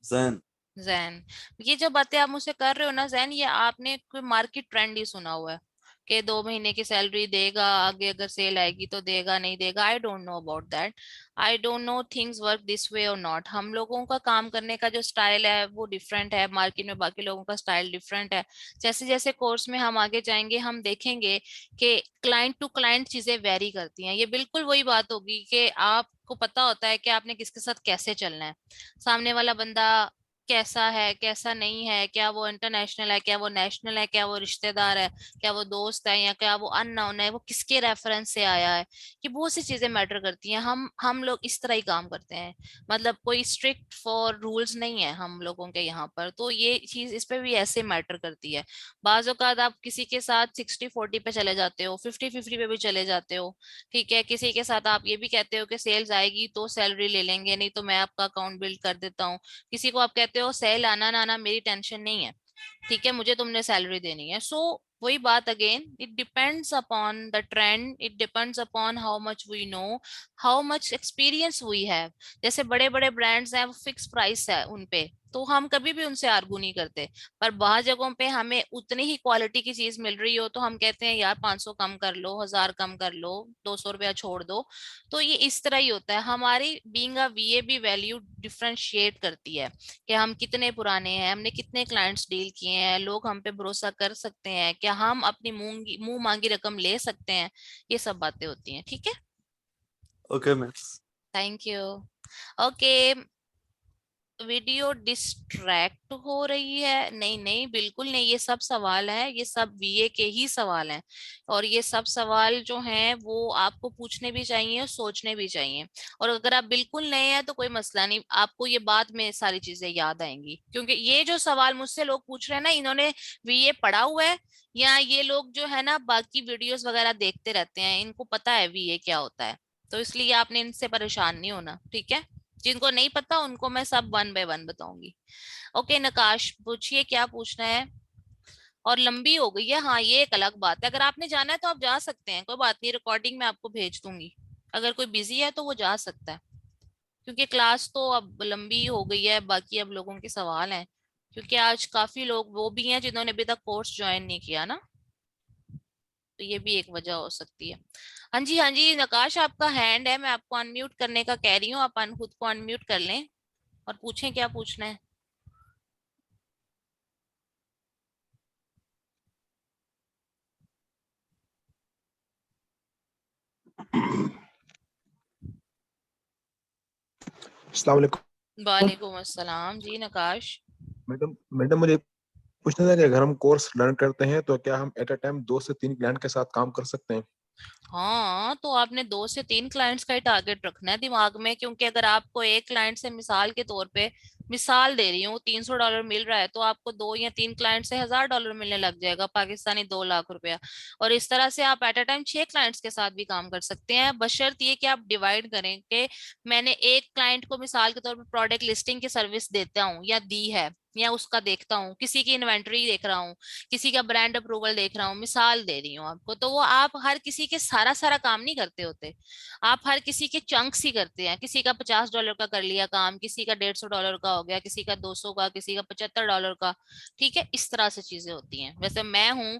Then जैन। ये जो बातें आप मुझसे कर रहे हो ना जैन, ये आपने कोई मार्केट ट्रेंड ही सुना हुआ है कि 2 महीने की सैलरी देगा, आगे अगर सेल आएगी तो देगा नहीं देगा। आई don't know about that, I don't know things work this way और नॉट। हम लोगों का काम करने का जो स्टाइल है वो डिफरेंट है, मार्केट में बाकी लोगों का स्टाइल डिफरेंट है। जैसे जैसे कोर्स में हम आगे जाएंगे हम देखेंगे कि क्लाइंट टू क्लाइंट चीजें वेरी करती हैं। ये बिल्कुल वही बात होगी कि आपको पता होता है कि आपने किसके साथ कैसे चलना है, सामने वाला बंदा कैसा है कैसा नहीं है, क्या वो इंटरनेशनल है, क्या वो नेशनल है, क्या वो रिश्तेदार है, क्या वो दोस्त है, या क्या वो अननोन है, वो किसके रेफरेंस से आया है। कि बहुत सी चीजें मैटर करती हैं। हम लोग इस तरह ही काम करते हैं, मतलब कोई स्ट्रिक्ट फॉर रूल्स नहीं है हम लोगों के यहाँ पर। तो ये चीज इस पे भी ऐसे मैटर करती है। बाज़ औक़ात आप किसी के साथ 60-40 पे चले जाते हो, 50-50 पे भी चले जाते हो। ठीक है, किसी के साथ आप ये भी कहते हो कि सेल्स आएगी तो सैलरी ले लेंगे, नहीं तो मैं आपका अकाउंट बिल्ड कर देता हूँ। किसी को आप कहते हो सेल आना ना आना मेरी टेंशन नहीं है, ठीक है, मुझे तुमने सैलरी देनी है। सो वही बात again, it depends upon the trend, it depends upon how much we know, how much experience we have. जैसे बड़े बड़े ब्रांड्स हैं वो फिक्स प्राइस है उनपे, तो हम कभी भी उनसे आर्गू नहीं करते। पर बहुत जगहों पे हमें उतनी ही क्वालिटी की चीज मिल रही हो तो हम कहते हैं यार 500 कम कर लो, 1000 कम कर लो, 200 रुपया छोड़ दो। तो ये इस तरह ही होता है। हमारी बीइंग अ वीए भी वैल्यू डिफरेंशिएट करती है कि हम कितने पुराने हैं, हमने कितने क्लाइंट्स डील किए हैं, लोग हम पे भरोसा कर सकते हैं, क्या हम अपनी मुंह मांगी रकम ले सकते हैं। ये सब बातें होती हैं। ठीक है, okay, ma'am. Thank you. Okay, video distract हो रही है? नहीं नहीं बिल्कुल नहीं, ये सब सवाल है, ये सब वीए के ही सवाल हैं। और ये सब सवाल जो हैं वो आपको पूछने भी चाहिए, सोचने भी चाहिए। और अगर आप बिल्कुल नए हैं तो कोई मसला नहीं, आपको ये बाद में सारी चीजें याद आएंगी। क्योंकि ये जो सवाल मुझसे लोग पूछ रहे हैं ना, इन्होंने वीए पढ़ा हुआ है या ये लोग जो है ना बाकी वीडियोस वगैरह देखते रहते हैं, इनको पता है वीए क्या होता है। तो इसलिए आपने इनसे परेशान नहीं होना, ठीक है। जिनको नहीं पता उनको मैं सब 1 बाय 1 बताऊंगी। ओके नकाश, पूछिए क्या पूछना है। और लंबी हो गई है, हाँ ये एक अलग बात है। अगर आपने जाना है तो आप जा सकते हैं, कोई बात नहीं, रिकॉर्डिंग मैं आपको भेज दूंगी। अगर कोई बिजी है तो वो जा सकता है, क्योंकि क्लास तो अब लंबी हो गई है। बाकी अब लोगों के सवाल हैं, क्योंकि आज काफी लोग वो भी हैं जिन्होंने अभी तक कोर्स ज्वाइन नहीं किया ना, तो ये भी एक वजह हो सकती है। हाँ जी, हाँ जी, नकाश आपका हैंड है, मैं आपको अनम्यूट करने का कह रही हूँ, आप खुद को अनम्यूट कर लें और पूछें क्या पूछना है। अस्सलाम वालेकुम। वालेकुम अस्सलाम जी नकाश। मैडम मैडम मुझे पूछना था कि अगर हम कोर्स लर्न करते हैं तो क्या हम एट अ टाइम 2 से 3 क्लाइंट के साथ काम कर सकते हैं? हाँ, तो आपने 2 से 3 क्लाइंट्स का ही टारगेट रखना है दिमाग में, क्योंकि अगर आपको एक क्लाइंट से मिसाल के तौर पे, मिसाल दे रही हूँ, $300 मिल रहा है, तो आपको 2 या 3 क्लाइंट से $1000 मिलने लग जाएगा, पाकिस्तानी 2 लाख रुपया। और इस तरह से आप एट अ टाइम 6 क्लाइंट्स के साथ भी काम कर सकते हैं, बशर्ते ये कि आप डिवाइड करें कि मैंने एक क्लाइंट को मिसाल के तौर पर प्रोडक्ट लिस्टिंग की सर्विस देता हूँ या दी है, या उसका देखता हूँ, किसी की इन्वेंट्री देख रहा हूँ, किसी का ब्रांड अप्रूवल देख रहा हूँ, मिसाल दे रही हूँ आपको, तो वो आप हर किसी के सारा सारा काम नहीं करते होते, आप हर किसी के चंक्स ही करते हैं। किसी का $50 का कर लिया काम, किसी का $150 का हो गया, किसी का 200 का, किसी का $75 का। ठीक है, इस तरह से चीजें होती हैं। वैसे मैं हूँ,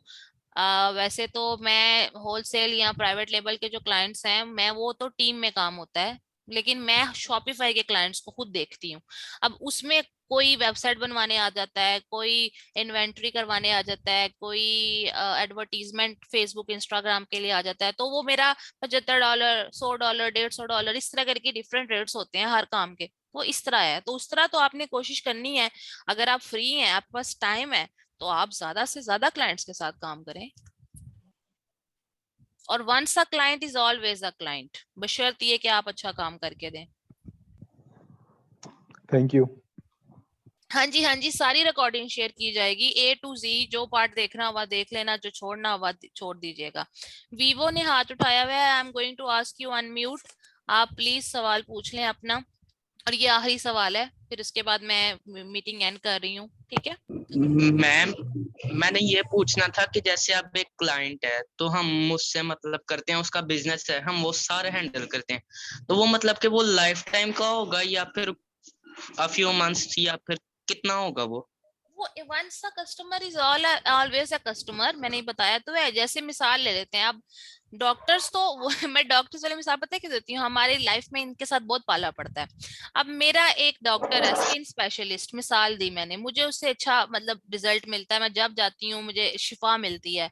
वैसे तो मैं होलसेल या प्राइवेट लेवल के जो क्लाइंट्स हैं, मैं वो तो टीम में काम होता है, लेकिन मैं शॉपिफाई के क्लाइंट्स को खुद देखती हूँ। अब उसमें कोई वेबसाइट बनवाने आ जाता है, कोई इन्वेंट्री करवाने आ जाता है, कोई एडवर्टीजमेंट फेसबुक इंस्टाग्राम के लिए आ जाता है, तो वो मेरा $75, $100, $150 इस तरह करके डिफरेंट रेट्स होते हैं हर काम के। वो इस तरह है, तो उस तरह तो आपने कोशिश करनी है। अगर आप फ्री हैं, आपके पास टाइम है, तो आप ज्यादा से ज्यादा क्लाइंट्स के साथ काम करें। और once a client is always a client, बशर्ते ये कि आप अच्छा काम करके दें। Thank you. हाँ जी, हाँ जी, सारी रिकॉर्डिंग शेयर की जाएगी, A to Z, जो पार्ट देखना हुआ देख लेना, जो छोड़ना हुआ छोड़ दीजिएगा। वीवो ने हाथ उठाया हुआ है, I am going to ask you unmute, आप प्लीज सवाल पूछ लें अपना, और ये आखिरी सवाल है, फिर उसके बाद मैं मीटिंग एंड कर रही हूँ, ठीक है। मैम, मैंने ये पूछना था कि जैसे आप एक क्लाइंट है तो हम मुझसे मतलब करते हैं, उसका बिजनेस है, हम वो सारे हैंडल करते हैं, तो वो मतलब कि वो लाइफ टाइम का होगा या फिर a few months या फिर कितना होगा वो? वो once a customer is always a customer, मैंने बताया तो है। जैसे मिसाल ले लेते हैं अब, डॉक्टर्स तो मैं डॉक्टर्स वाले मिसाल पता है क्या देती हूँ, हमारी लाइफ में इनके साथ बहुत पाला पड़ता है। अब मेरा एक डॉक्टर है, स्किन स्पेशलिस्ट, मिसाल दी मैंने, मुझे उससे अच्छा मतलब रिजल्ट मिलता है, मैं जब जाती हूँ मुझे शिफा मिलती है,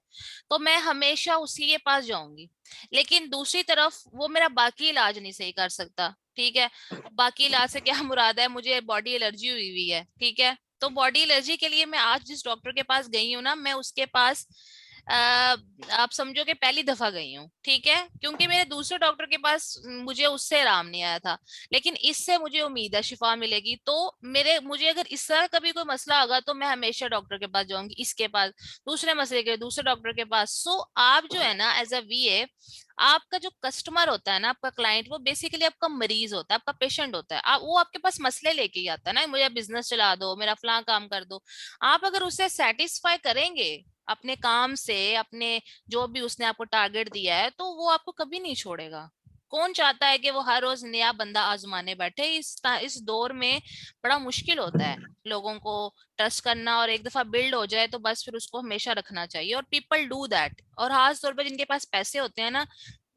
तो मैं हमेशा उसी के पास जाऊंगी। लेकिन दूसरी तरफ वो मेरा बाकी इलाज नहीं सही कर सकता, ठीक है। बाकी इलाज से क्या मुराद है, मुझे बॉडी एलर्जी हुई हुई है, ठीक है, तो बॉडी एलर्जी के लिए मैं आज जिस डॉक्टर के पास गई हूँ ना, मैं उसके पास आप समझो कि पहली दफा गई हूँ, ठीक है, क्योंकि मेरे दूसरे डॉक्टर के पास मुझे उससे आराम नहीं आया था, लेकिन इससे मुझे उम्मीद है शिफा मिलेगी। तो मुझे अगर इस तरह कभी कोई मसला होगा तो मैं हमेशा डॉक्टर के पास जाऊंगी, इसके पास, दूसरे मसले के दूसरे डॉक्टर के पास। सो आप जो है ना, एज अ VA, आपका जो कस्टमर होता है ना, आपका क्लाइंट, वो बेसिकली आपका मरीज होता है, आपका पेशेंट होता है। वो आपके पास मसले लेके ही आता है ना, मुझे बिजनेस चला दो, मेरा फलां काम कर दो। आप अगर उसे सेटिस्फाई करेंगे अपने काम से, अपने जो भी उसने आपको टारगेट दिया है, तो वो आपको कभी नहीं छोड़ेगा। कौन चाहता है कि वो हर रोज नया बंदा आजमाने बैठे? इस दौर में बड़ा मुश्किल होता है लोगों को ट्रस्ट करना, और एक दफा बिल्ड हो जाए तो बस फिर उसको हमेशा रखना चाहिए, और पीपल डू दैट। और खास तौर पर जिनके पास पैसे होते हैं ना,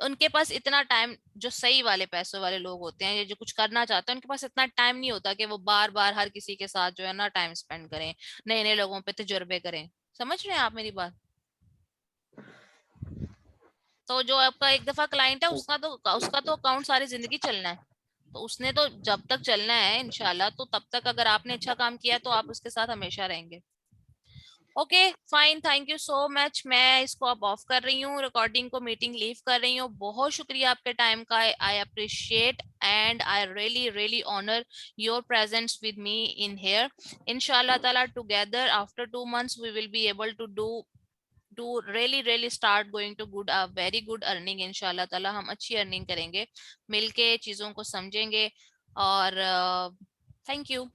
उनके पास इतना टाइम, जो सही वाले पैसों वाले लोग होते हैं, ये जो कुछ करना चाहते हैं, उनके पास इतना टाइम नहीं होता कि वो बार बार हर किसी के साथ जो है ना टाइम स्पेंड करें, नए नए लोगों पे तजुर्बे करें। समझ रहे हैं आप मेरी बात? तो जो आपका एक दफा क्लाइंट है, उसका तो अकाउंट सारी जिंदगी चलना है, तो उसने तो जब तक चलना है इंशाल्लाह, तो तब तक अगर आपने अच्छा काम किया तो आप उसके साथ हमेशा रहेंगे। Okay fine, thank you so much. मैं इसको अब ऑफ कर रही हूँ, रिकॉर्डिंग को, मीटिंग लीव कर रही हूँ। बहुत शुक्रिया आपके टाइम का, I appreciate and I really really honour your presence with me in here. इंशाल्लाह ताला together after 2 months we will be able to do to really start going to good very good earning। इंशाल्लाह ताला हम अच्छी अर्निंग करेंगे, मिलके चीजों को समझेंगे। और थैंक यू।